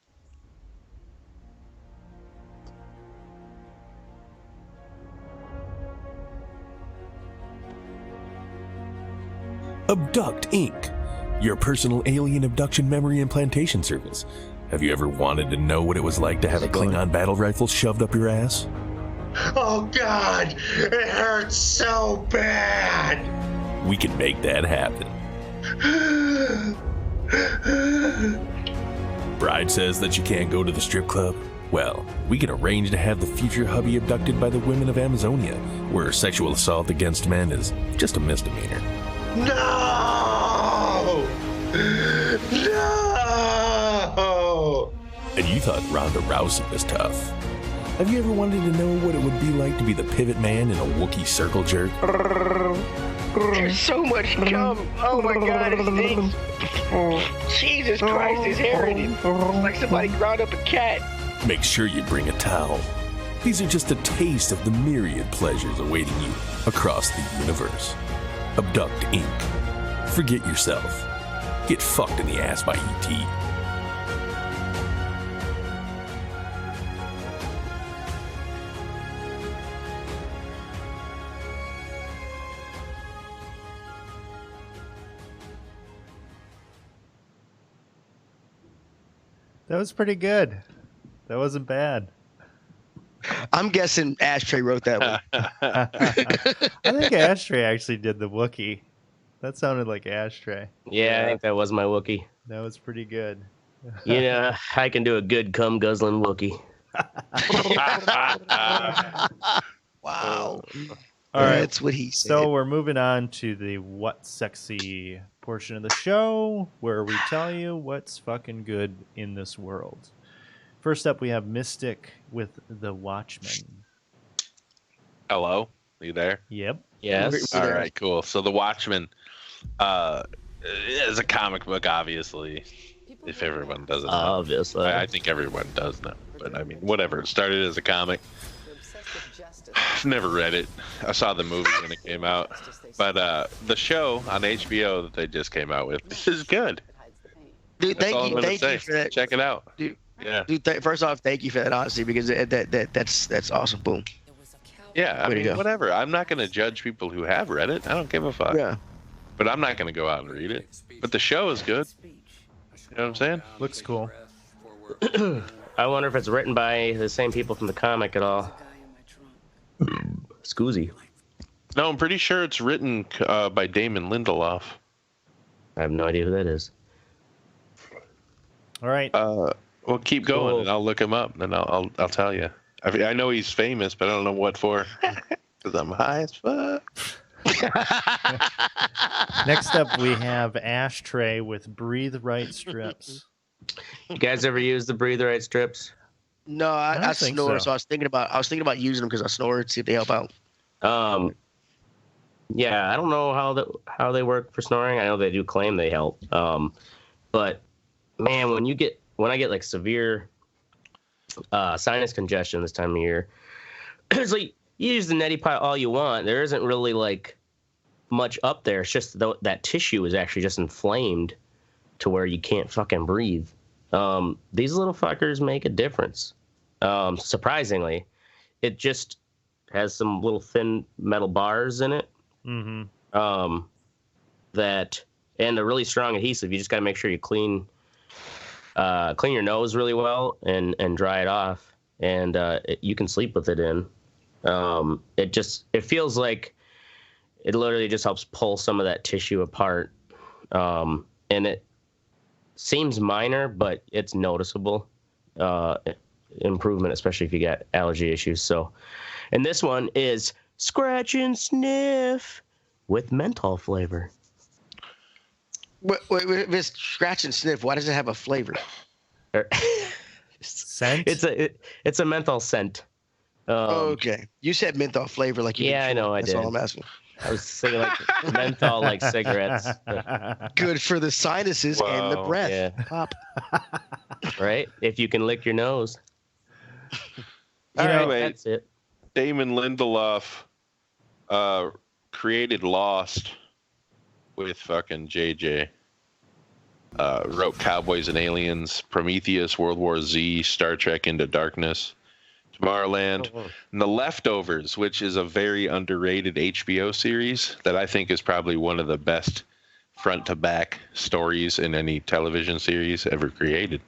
Abduct Inc., your personal alien abduction memory implantation service. Have you ever wanted to know what it was like to have a Klingon battle rifle shoved up your ass? Oh God, it hurts so bad. We can make that happen. Bride says that she can't go to the strip club. Well, we can arrange to have the future hubby abducted by the women of Amazonia, where sexual assault against men is just a misdemeanor. No! No! And you thought Ronda Rousey was tough. Have you ever wanted to know what it would be like to be the pivot man in a Wookiee circle jerk? There's so much cum. Oh my God, it stinks. Jesus Christ, his hair in it. It's like somebody ground up a cat. Make sure you bring a towel. These are just a taste of the myriad pleasures awaiting you across the universe. Abduct Inc. Forget yourself. Get fucked in the ass by E.T. That was pretty good. That wasn't bad. I'm guessing Ashtray wrote that one. I think Ashtray actually did the Wookiee. That sounded like Ashtray. Yeah, I think that was my Wookiee. That was pretty good. You know, I can do a good cum guzzling Wookiee. Wow. All right. That's what he said. So we're moving on to the What's Sexy portion of the show, where we tell you what's fucking good in this world. First up, we have Mystic with The Watchmen. Hello, are you there? Yep. Yes. All right, cool. So The Watchmen is a comic book, obviously. If everyone doesn't know. Obviously. I think everyone does know. But I mean, whatever. It started as a comic. Never read it. I saw the movie when it came out. But the show on HBO that they just came out with is good. Dude, That's all I'm thank gonna you say. for that. Check it out. Dude, Yeah. dude, first off, thank you for that honesty, because that's awesome. Boom. Yeah, I Way to mean, go. whatever. I'm not going to judge people who have read it. I don't give a fuck. Yeah. But I'm not going to go out and read it. But the show is good. You know what I'm saying? Looks cool. I wonder if it's written by the same people from the comic at all. Scoozy. No, I'm pretty sure it's written by Damon Lindelof. I have no idea who that is. All right. Well, keep going, Cool. and I'll look him up, and I'll tell you. I know he's famous, but I don't know what for. Because I'm high as fuck. Next up, we have Ashtray with Breathe Right strips. You guys ever use the Breathe Right strips? No, I I don't think snore, so. so I was thinking about using them because I snore, see if they help out. Yeah, I don't know how they work for snoring. I know they do claim they help. But man, when I get like severe sinus congestion this time of year, it's like you use the neti pot all you want. There isn't really like much up there. It's just that tissue is actually just inflamed to where you can't fucking breathe. These little fuckers make a difference. Surprisingly, it just has some little thin metal bars in it. Mm-hmm. And a really strong adhesive. You just got to make sure you clean your nose really well and dry it off, and you can sleep with it in. It feels like it literally just helps pull some of that tissue apart, and it seems minor, but it's noticeable improvement, especially if you got allergy issues. So, and this one is Scratch and Sniff with menthol flavor. Wait, this Scratch and Sniff, why does it have a flavor? Scent? It's a menthol scent. Okay. You said menthol flavor like you Yeah, did I know, before. I That's did. all I'm asking. I was thinking like menthol, like cigarettes. Good for the sinuses and the Wow. breath. Yeah. Pop. Right? If you can lick your nose. All right, That's it. Damon Lindelof created Lost with fucking JJ. Wrote Cowboys and Aliens, Prometheus, World War Z, Star Trek Into Darkness, Tomorrowland, and The Leftovers, which is a very underrated HBO series that I think is probably one of the best front-to-back stories in any television series ever created.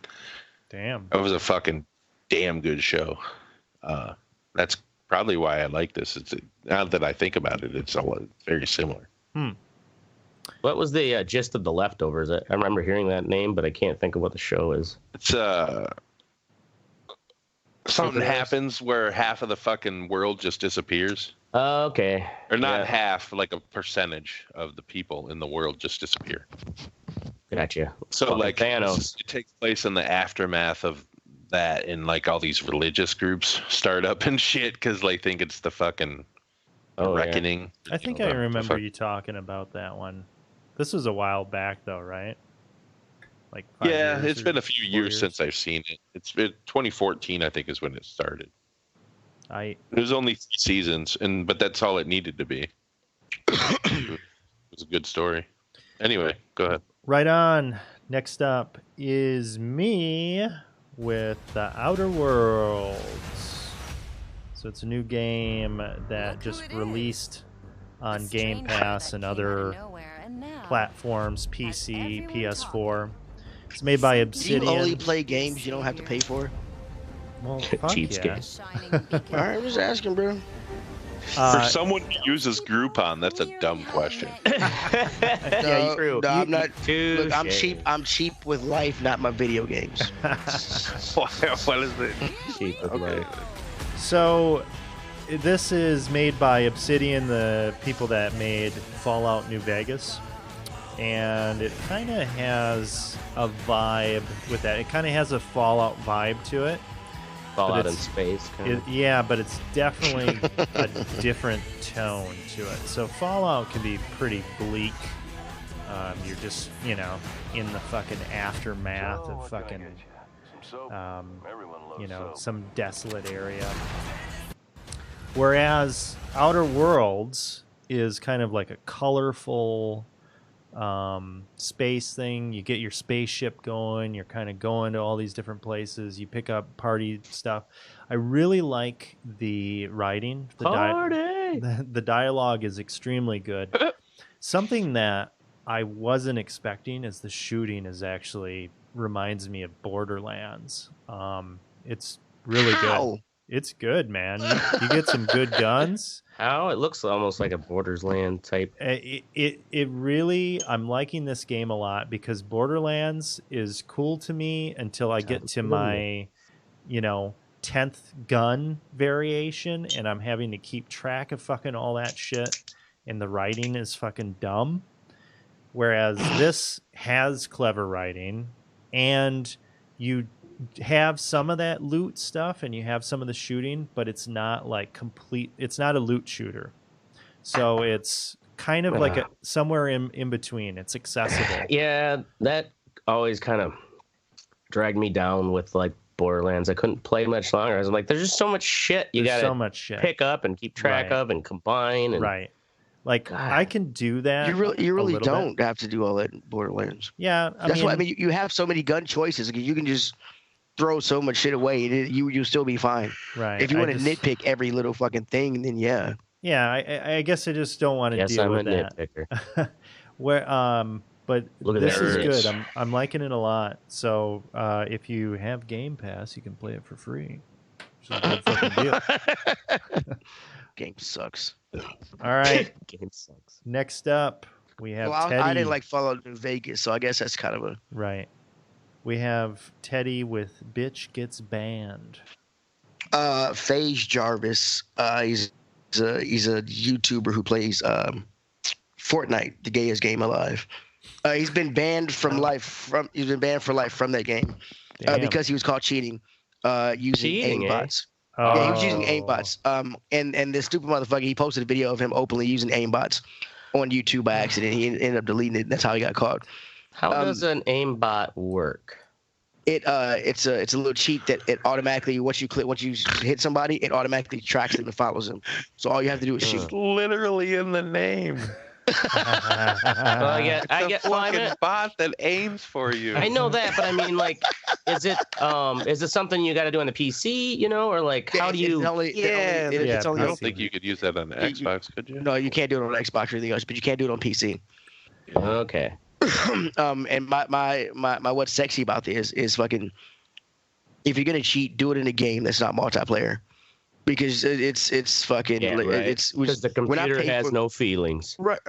Damn. It was a fucking damn good show. That's probably why I like this. Now that I think about it, it's all very similar. What was the gist of The Leftovers? I remember hearing that name, but I can't think of what the show is. It's something happens where half of the fucking world just disappears. Oh, okay. Or not half, like a percentage of the people in the world just disappear. Gotcha. So Fucking like Thanos. it takes place in the aftermath of that, and like all these religious groups start up and shit because they think it's the fucking reckoning. I think I remember you talking about that one. This was a while back, though, right? Like 5 years it's been a few years years since I've seen it. It's been 2014, I think, is when it started. It was only 3 seasons, but that's all it needed to be. It was a good story. Anyway, go ahead. Right on. Next up is me with The Outer Worlds. So it's a new game that just released on Game Pass and other platforms, PC, PS4. It's made by Obsidian. Do you only play games you don't have to pay for? Well, fuck Cheapskate. yeah. All right, I'm just asking, bro. For someone who uses Groupon, that's a dumb question. No, I'm not. Touche. Look, I'm cheap with life, not my video games. What is it? Cheap with life. So this is made by Obsidian, the people that made Fallout New Vegas. And it kind of has a vibe with that. It kind of has a Fallout vibe to it. Fallout in space. Yeah, but it's definitely a different tone to it. So Fallout can be pretty bleak. You're just, in the fucking aftermath of fucking, some desolate area. Whereas Outer Worlds is kind of like a colorful space thing. You get your spaceship going. You're kind of going to all these different places. You pick up party stuff. I really like the writing. The dialogue is extremely good. Something that I wasn't expecting is the shooting is actually reminds me of Borderlands. It's really good. It's good, man. You get some good guns. How it looks almost like a Borderlands type. It really, I'm liking this game a lot because Borderlands is cool to me until I get to my, 10th gun variation, and I'm having to keep track of fucking all that shit, and the writing is fucking dumb. Whereas this has clever writing, and you have some of that loot stuff and you have some of the shooting, but it's not like complete. It's not a loot shooter, so it's kind of like somewhere in between. It's accessible. Yeah, that always kind of dragged me down with like Borderlands. I couldn't play much longer. I was like, there's just so much shit you got to pick up and keep track of and combine. And right. Like, God. I can do that. You really don't have to do all that in Borderlands. Yeah, that's why you have so many gun choices. You can just throw so much shit away. You'll still be fine. Right. If you want to nitpick every little fucking thing, then yeah. Yeah, I guess I just don't want to deal with that. Nitpicker. But this is good. I'm liking it a lot. So if you have Game Pass, you can play it for free. Which is a good fucking deal. Game sucks. All right. Game sucks. Next up, we have Teddy. I didn't like Fallout New Vegas, so I guess that's kind of a... Right. We have Teddy with Bitch Gets Banned. FaZe Jarvis. He's a YouTuber who plays Fortnite, the gayest game alive. He's been banned from life. He's been banned for life from that game because he was caught cheating using aimbots. Yeah, he was using aimbots. And this stupid motherfucker, he posted a video of him openly using aimbots on YouTube by accident. He ended up deleting it. That's how he got caught. How does an aimbot work? it's a little cheat that it automatically once you hit somebody, it automatically tracks them and follows them. So all you have to do is shoot. Literally in the name. Well, I get a fucking bot that aims for you. I know that, but I mean, like, is it something you got to do on the PC, or like how do you? I don't think you could use that on the Xbox, could you? No, you can't do it on Xbox or anything else, but you can't do it on PC. Okay. And my what's sexy about this is fucking, if you're gonna cheat, do it in a game that's not multiplayer, because it's fucking it's because the computer has no feelings. Right,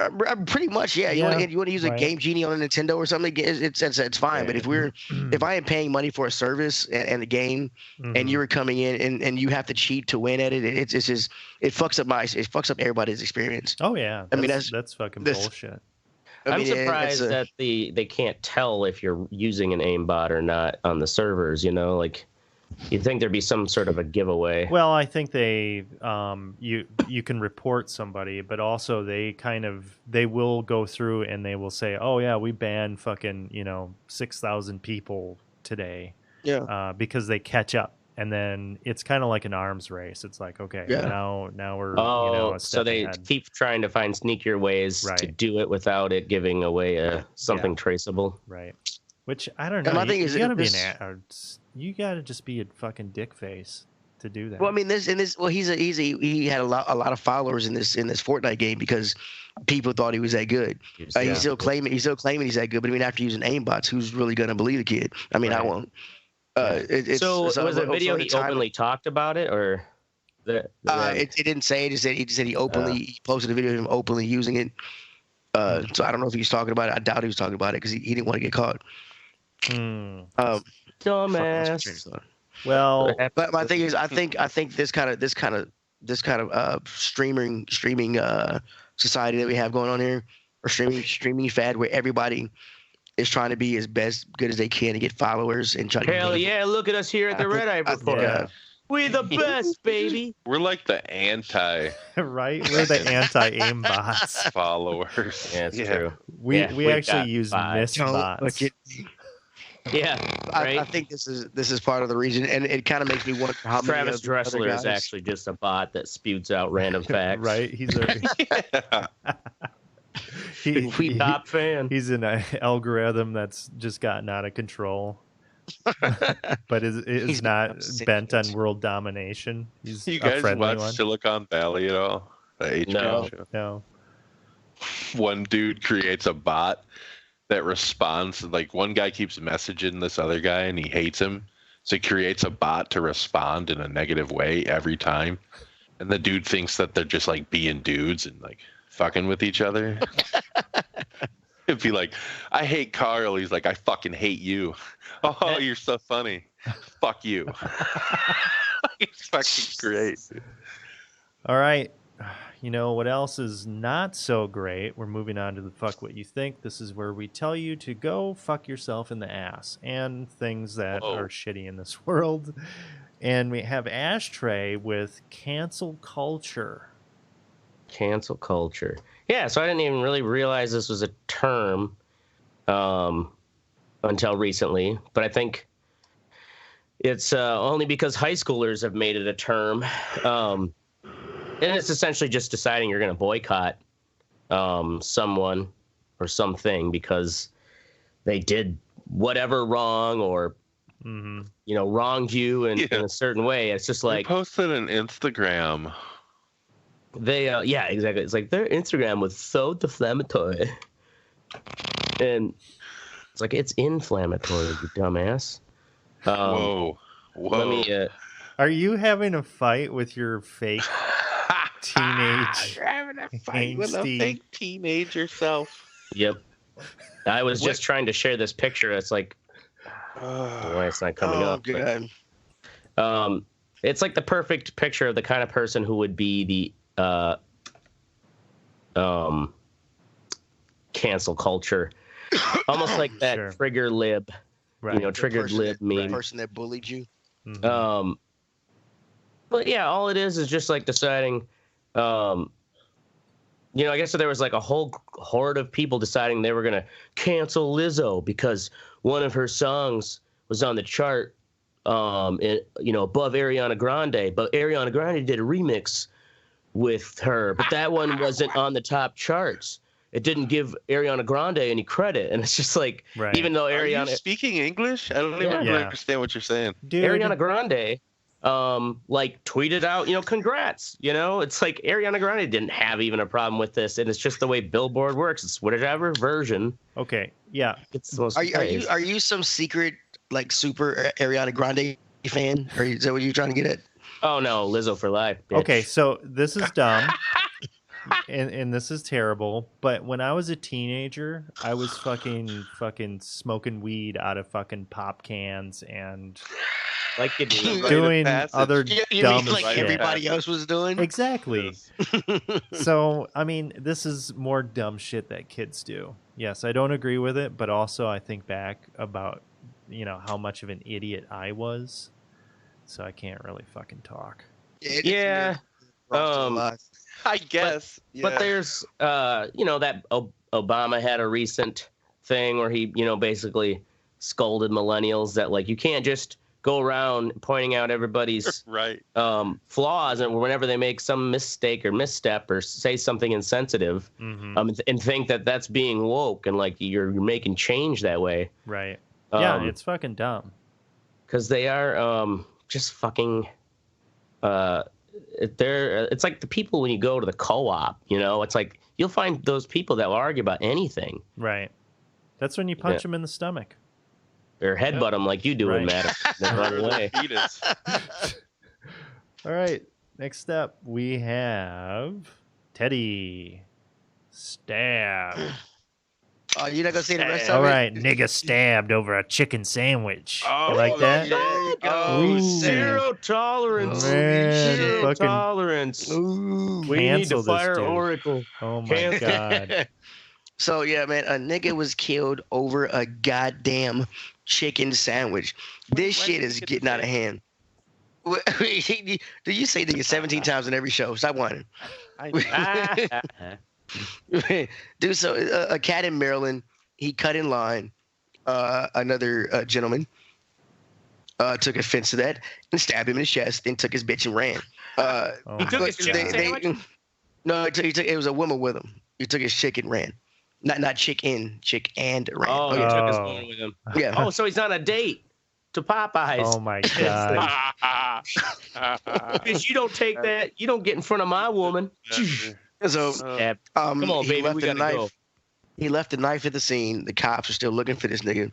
pretty much, yeah. You want to use a Game Genie on a Nintendo or something? It's fine. But if I am paying money for a service and a game, and you're coming in and you have to cheat to win at it, it fucks up everybody's experience. Oh yeah, I mean that's fucking bullshit. I'm surprised that they can't tell if you're using an aimbot or not on the servers. Like you'd think there'd be some sort of a giveaway. Well, I think they you can report somebody, but also they will go through and they will say, oh yeah, we banned fucking 6,000 people today, because they catch up. And then it's kind of like an arms race. It's like, okay, now we're a step so they ahead. keep trying to find sneakier ways to do it without it giving away something traceable. Right. Which I don't know. And my thing is, you gotta just be a fucking dick face to do that. Well, I mean, he had a lot of followers in this Fortnite game because people thought he was that good. He's still claiming he's that good. But I mean, after using aimbots, who's really gonna believe the kid? I mean, I won't. So was the video he openly talked about it, or it didn't say. He just said he openly posted a video of him openly using it. So I don't know if he's talking about it. I doubt he was talking about it because he didn't want to get caught. Dumbass. Well, but my thing is, I think this kind of streaming society that we have going on here, or streaming fad, where everybody is trying to be as good as they can to get followers and try to. Hell yeah! Look at us here at the Red Eye Report. We're the best, baby. We're like the anti. Right, we're the anti-aimbots followers. Yeah, it's true. We actually use mistbots. Yeah, right. I think this is part of the reason, and it kind of makes me wonder how Travis Dressler is actually just a bot that spews out random facts. Right, he's a. Top fan. He's an algorithm that's just gotten out of control, but is not bent on world domination. He's you guys watch one. Silicon Valley at all? The HBO show? No. One dude creates a bot that responds. Like one guy keeps messaging this other guy and he hates him, so he creates a bot to respond in a negative way every time. And the dude thinks that they're just like being dudes and like fucking with each other. It'd be like, I hate Carl. He's like, I fucking hate you. Oh, you're so funny. Fuck you. It's fucking great. All right. You know what else is not so great? We're moving on to the fuck what you think. This is where we tell you to go fuck yourself in the ass and things that are shitty in this world. And we have Ashtray with cancel culture. Cancel culture. Yeah, so I didn't even really realize this was a term until recently. But I think it's only because high schoolers have made it a term. And it's essentially just deciding you're going to boycott someone or something because they did whatever wrong or, wronged you in a certain way. It's just like... They posted an Instagram. They, exactly. It's like their Instagram was so deflammatory. And it's like, it's inflammatory, you dumbass. Whoa. Let me... Are you having a fight with your fake... teenage You're having a fight with a fake teenager self. Yep. I was just trying to share this picture. It's like, why it's not coming up. Good. But, it's like the perfect picture of the kind of person who would be the cancel culture, almost like that trigger lib, triggered lib meme. The person that bullied you. Mm-hmm. But yeah, all it is just like deciding. I guess there was like a whole horde of people deciding they were going to cancel Lizzo because one of her songs was on the chart, above Ariana Grande. But Ariana Grande did a remix with her, but that one wasn't on the top charts. It didn't give Ariana Grande any credit, and it's just like, even though Ariana... Are you speaking English? I don't even really understand what you're saying. Dude. Ariana Grande, tweeted out, congrats. It's like Ariana Grande didn't have even a problem with this, and it's just the way Billboard works. It's whatever version. Okay, yeah. It's the most are you some secret super Ariana Grande fan? Is that what you're trying to get at? Oh no, Lizzo for life. Bitch. Okay, so this is dumb. And this is terrible, but when I was a teenager, I was fucking smoking weed out of fucking pop cans and doing other dumb like shit. Everybody else was doing. Exactly. So, I mean, this is more dumb shit that kids do. Yes, I don't agree with it, but also I think back about, how much of an idiot I was. So I can't really fucking talk. Yeah. I guess. But there's, that Obama had a recent thing where he, basically scolded millennials that, you can't just go around pointing out everybody's flaws, and whenever they make some mistake or misstep or say something insensitive, and think that that's being woke and, you're making change that way. Right. Yeah, it's fucking dumb. Because they are just fucking... it's like the people when you go to the co-op, it's like you'll find those people that will argue about anything. Right. That's when you punch them in the stomach. Or headbutt them like you do, Matt. Then run away. All right. Next up, we have Teddy. Stab. Oh, you're not going to say the rest of it? All right. Nigga stabbed over a chicken sandwich. Oh, you like that? Zero tolerance. Man, Zero tolerance. We need to fire Oracle. Oh, my God. So, yeah, man, a nigga was killed over a goddamn chicken sandwich. This shit is getting out of hand. Do you say nigga 17 times in every show? Stop whining. Dude, so a cat in Maryland, he cut in line. Another gentleman took offense to that and stabbed him in the chest, then took his bitch and ran. He took his chicken sandwich? No, it was a woman with him. He took his chick and ran. Not chick and ran. Oh, he took his woman with him. Yeah. Oh, so he's on a date to Popeyes. Oh, my God. Because you don't take that. You don't get in front of my woman. So, come on, baby, we gotta go. He left the knife at the scene. The cops are still looking for this nigga.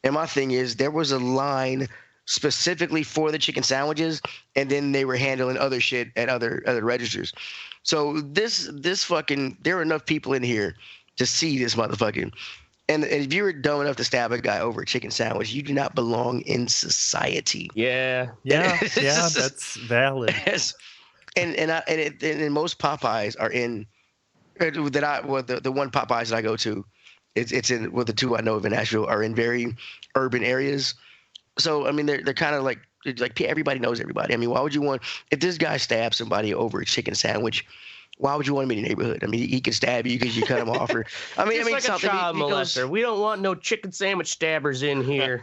And my thing is, there was a line specifically for the chicken sandwiches, and then they were handling other shit at other registers. So this fucking, there are enough people in here to see this motherfucker. And if you were dumb enough to stab a guy over a chicken sandwich, you do not belong in society. Yeah, that's valid. And most Popeyes are in the one Popeyes that I go to, it's in the two I know of in Nashville are in very urban areas. So I mean they're kind of like everybody knows everybody. I mean, why would you want, if this guy stabs somebody over a chicken sandwich, why would you want him in your neighborhood? I mean, he can stab you because you cut him off. Or I mean, like a child molester. We don't want no chicken sandwich stabbers in here.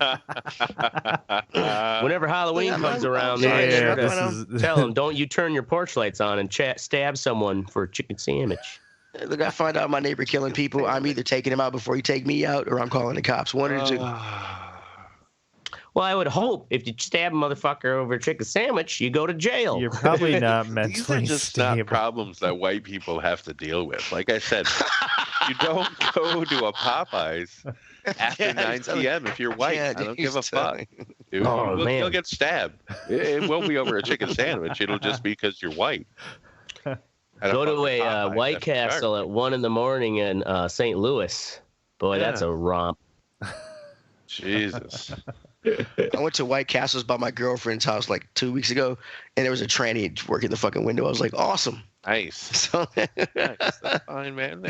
Whenever Halloween comes around, tell them, don't you turn your porch lights on and stab someone for a chicken sandwich. Look, I find out my neighbor killing people, I'm either taking him out before he take me out, or I'm calling the cops. One or two. Well, I would hope if you stab a motherfucker over a chicken sandwich, you go to jail. You're probably not mentally These are just stable. not problems that white people have to deal with. Like I said, you don't go to a Popeyes after 9 p.m. if you're white. I don't give a fuck. Dude, you'll get stabbed. It won't be over a chicken sandwich. It'll just be because you're white. Go to a White Castle at 1 a.m. in St. Louis. Boy, that's a romp. Jesus. I went to White Castles by my girlfriend's house like 2 weeks ago, and there was a tranny working the fucking window. I was like, awesome. Nice. So, nice. That's fine, man.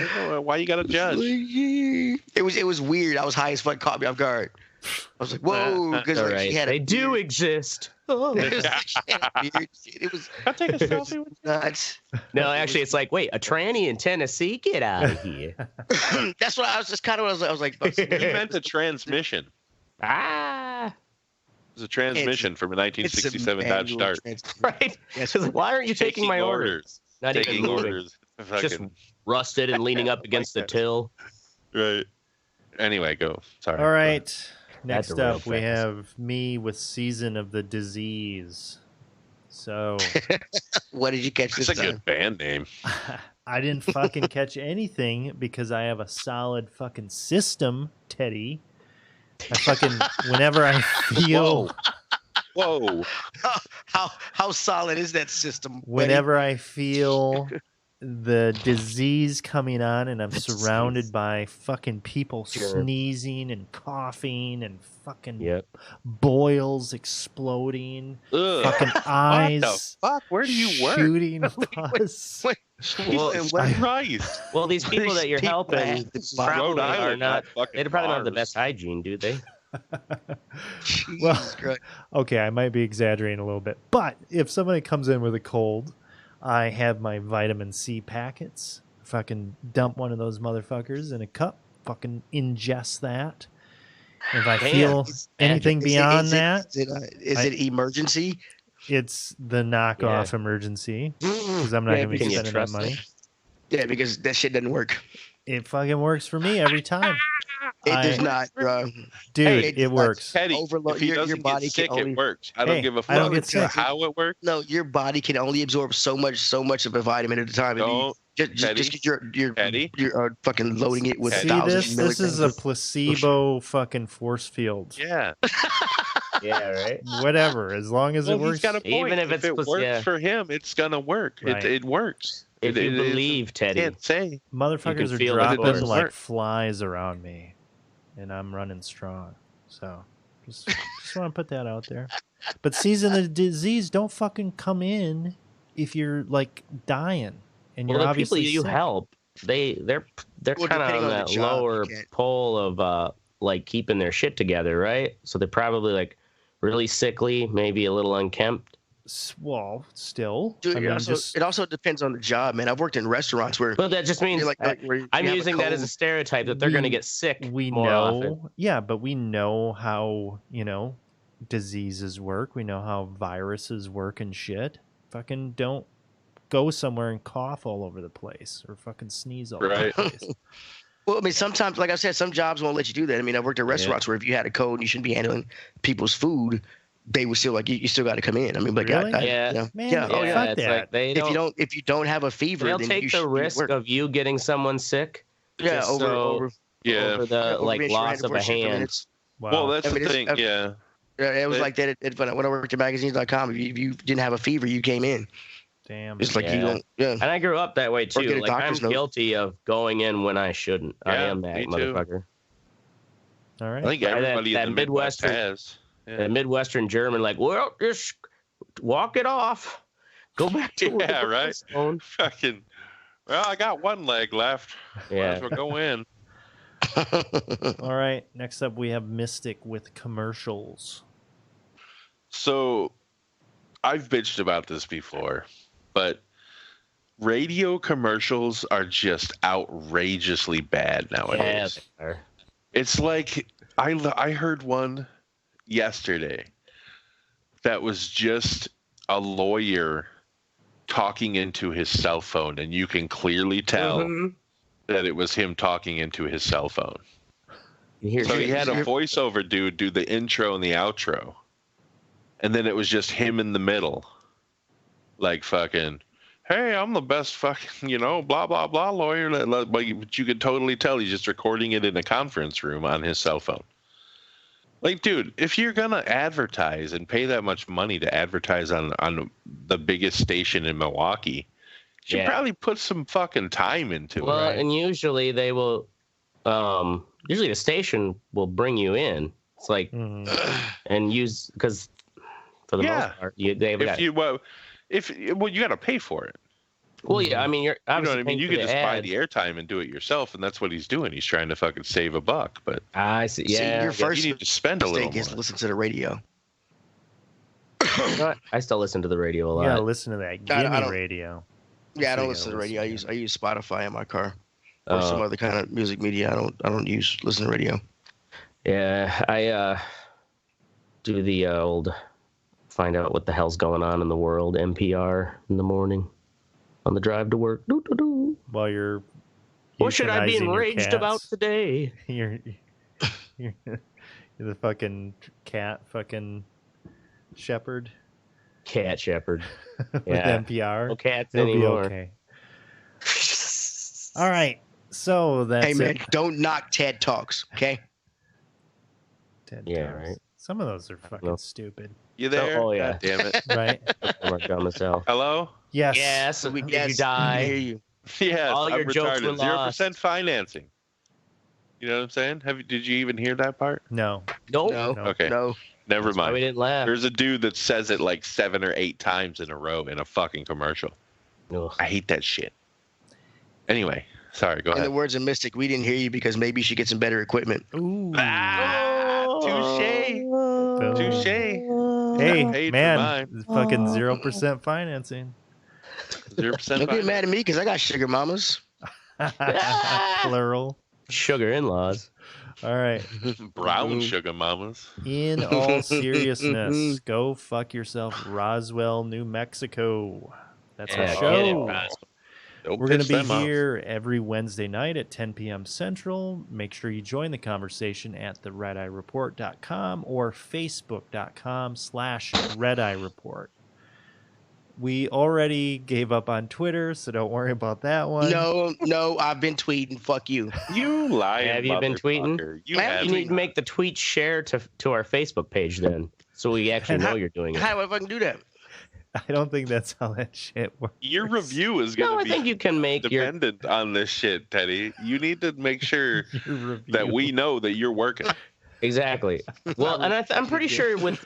Why you gotta judge? It was weird. I was high as fuck. Caught me off guard. I was like, whoa, because she had they do exist. Oh. It was. I'll take a selfie with you. Nuts. No, actually, it's like, wait, a tranny in Tennessee? Get out of here. That's what I was just kind of. I was like, he meant a transmission. It's a transmission from a 1967 Dodge Dart. Right? Yes. Why aren't you taking my orders? Not even Taking moving. orders. Just rusted and leaning up against the till. Right. Anyway, go. Sorry. All right. Next derailed up, we things. have me with Season of the Disease. So What did you catch That's this a time? good band name. I didn't fucking catch anything because I have a solid fucking system, Teddy. I fucking whenever I feel Whoa. How solid is that system? buddy? whenever I feel the disease coming on and I'm surrounded by fucking people sneezing and coughing and fucking Yep. boils exploding, Ugh. fucking eyes What the fuck? Where do you work? shooting pus. Wait, Well, Jesus I- Christ. Well, these people that you're People helping have the probably Rhode are Island, not. fucking They probably don't have the Mars. best hygiene, do they? Jesus Well, Christ. okay, I might be exaggerating a little bit, but if somebody comes in with a cold, I have my vitamin C packets. Fucking dump one of those motherfuckers in a cup. Fucking ingest that. If I Damn, feel it's anything beyond that, Is it emergency? it's the knockoff emergency because I'm not Yeah, going to be Can you spending that trust money. it? Yeah, because that shit doesn't work. It fucking works for me every time. It I- does not, bro. Dude, Hey, it works. Teddy, Overload- if he your doesn't body get can sick, only- it works. I don't Hey, give a I don't fuck get sick. how it works. No, your body can only absorb so much of a vitamin at a time. If you- Don't, Just Teddy. because you're fucking loading it with See thousands this? of This is a milligrams. placebo fucking force field. Yeah. Yeah, right. Whatever, as long as Well, it works. he's got a point. Even if it it's works yeah. for him, it's gonna work. Right. It works. If It- you it- believe, Teddy. Can't say. Motherfuckers are feel it dropping doesn't like work. flies around me, and I'm running strong. So, just want to put that out there. But season of the disease, don't fucking come in if you're like dying and Well, you're the people obviously you sick. help, they're Well, kind of depending on on the that job, lower you can't- pole of like keeping their shit together, right? So they're probably like really sickly, maybe a little unkempt. Well, still, Dude, I mean, just it also depends on the job, man. I've worked in restaurants where But that just means you're like where you I'm have a using that as a cold. stereotype that they're going to We- get sick we more know, often. yeah, but we know how diseases work. We know how viruses work and shit. Fucking don't go somewhere and cough all over the place or fucking sneeze all over Right. the place. Well, I mean, sometimes, like I said, some jobs won't let you do that. I mean, I've worked at restaurants where if you had a code and you shouldn't be handling people's food, they would still like you still got to come in. I mean, but Really? Yeah. you know, Man, yeah, oh Yeah, yeah. fuck it's that. like they If you don't have a fever, they'll then take you the should risk work. of you getting someone sick. yeah just over so- over Yeah. over the over like being loss surrounded of for a shit for hand. minutes. Wow. Well, that's I mean, the it's- thing. Yeah. Yeah, it was It- like that when I worked at magazines.com. If you didn't have a fever, you came in. Damn. It's like Yeah. you don't. Yeah. And I grew up that way get too. a Like I'm doctor's note. guilty of going in when I shouldn't. I Yeah, am that me too. motherfucker. All right. I think Yeah, that- everybody that in the Midwest Midwestern- has. Yeah. The Midwestern German, like, well, just walk it off. Go back to Yeah, work, right. Stone. Fucking. Well, I got one leg left. Might Yeah. as well go in. All right. Next up, we have Mystic with commercials. So, I've bitched about this before, but radio commercials are just outrageously bad Yeah, nowadays. they are. It's like I heard one yesterday that was just a lawyer talking into his cell phone, and you can clearly tell Mhm. that it was him talking into his cell phone. Here's So he your- had a voiceover dude do the intro and the outro, and then it was just him in the middle, like fucking, hey, I'm the best fucking, blah blah blah lawyer. But you could totally tell he's just recording it in a conference room on his cell phone. Like, dude, if you're gonna advertise and pay that much money to advertise on the biggest station in Milwaukee, you should Yeah. probably put some fucking time into well, it. Right? and usually they will. Usually the station will bring you in. It's like Mhm. and use because for the Yeah. most part they've got. you got to pay for it. Well, yeah, I mean you're You know obviously what I mean? paying You for could the just buy ad. the airtime and do it yourself, and that's what he's doing. He's trying to fucking save a buck, but I see. See, Yeah, your first you need to spend a little mistake is more. to listen to the radio. you know what? I still listen to the radio a You lot. gotta listen to that I Gimme don't- radio. Yeah, I So don't you listen to gotta the radio. listen, I use Spotify in my car or some Uh, other kind of music media. I don't listen to radio. yeah, do the old find out what the hell's going on in the world NPR in the morning on the drive to work. Doo-doo-doo. While you're What should I be euthanizing your enraged about cats. today? You're the fucking cat fucking shepherd Cat shepherd. with Yeah. NPR. No cats It'll anymore. be okay. All right. So that's Hey man, it. don't knock TED Talks, okay? TED Yeah, Talks. right. Some of those are fucking know. stupid, You there? Oh, yeah. God damn it. right? I'm dumb as hell. Hello? Yes. Yes, We if guess you die. we hear you. Yes, All I'm your jokes were retarded. lost. 0% financing. You know what I'm saying? Did you even hear that part? No. Nope. No, Okay. no. Never That's why we mind. didn't laugh. There's a dude that says it like 7 or 8 times in a row in a fucking commercial. Ugh. I hate that shit. Anyway, sorry, go In ahead. the words of Mystic, we didn't hear you because maybe you should get some better equipment. Ooh. Touche. Boom. Touche. Hey, Paid for man. mine. Fucking 0% financing. 0% Don't get financing. mad at me because I got sugar mamas. Plural. Sugar in-laws. All right. Brown sugar mamas. In all seriousness, go fuck yourself, Roswell, New Mexico. That's our Yeah, get it, show. Roswell. Don't We're going to piss be them off. here every Wednesday night at 10 p.m. Central. Make sure you join the conversation at theredeyereport.com or facebook.com/redeyereport. We already gave up on Twitter, so don't worry about that one. No, I've been tweeting. Fuck you. You lying Have you been tweeting? motherfucker. You I have You need to make the tweet share to our Facebook page then, so we actually know you're doing it. How do I fucking do that? I don't think that's how that shit works. Your review is No, going I to think be you can make your. dependent on this shit, Teddy. You need to make sure Your review. that we know that you're working. Exactly. Well, and I'm pretty sure with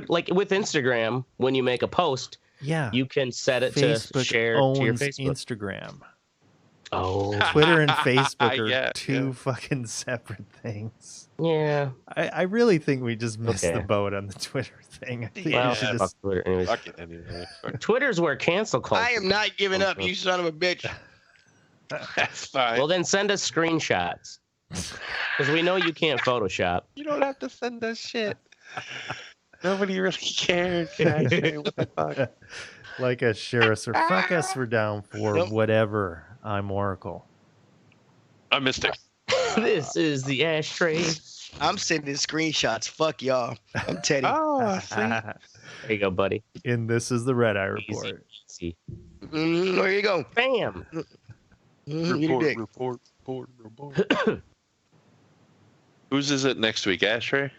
like with Instagram, when you make a post, Yeah. you can set it Facebook to share owns to your Facebook. Instagram. Oh, Twitter and Facebook are Yeah, two yeah. fucking separate things. yeah. I really think we just missed Okay. the boat on the Twitter thing. I think Well, we should fuck just Twitter. Anyways, Fuck it anyway. Fuck. Twitter's where cancel culture. I am not giving up, you son of a bitch. That's fine. Well, then send us screenshots, because we know you can't Photoshop. You don't have to send us shit. Nobody really cares. Actually. What the fuck? like us, share us, or fuck us. We're down for Nope. whatever. I'm Oracle. I'm Mystic. This is the ashtray. I'm sending screenshots. Fuck y'all. I'm Teddy. Oh, see? There you go, buddy. And this is the Red Eye Easy, Report. easy. There you go. Bam. Eat a dick. Report. Whose is it next week, Ashtray?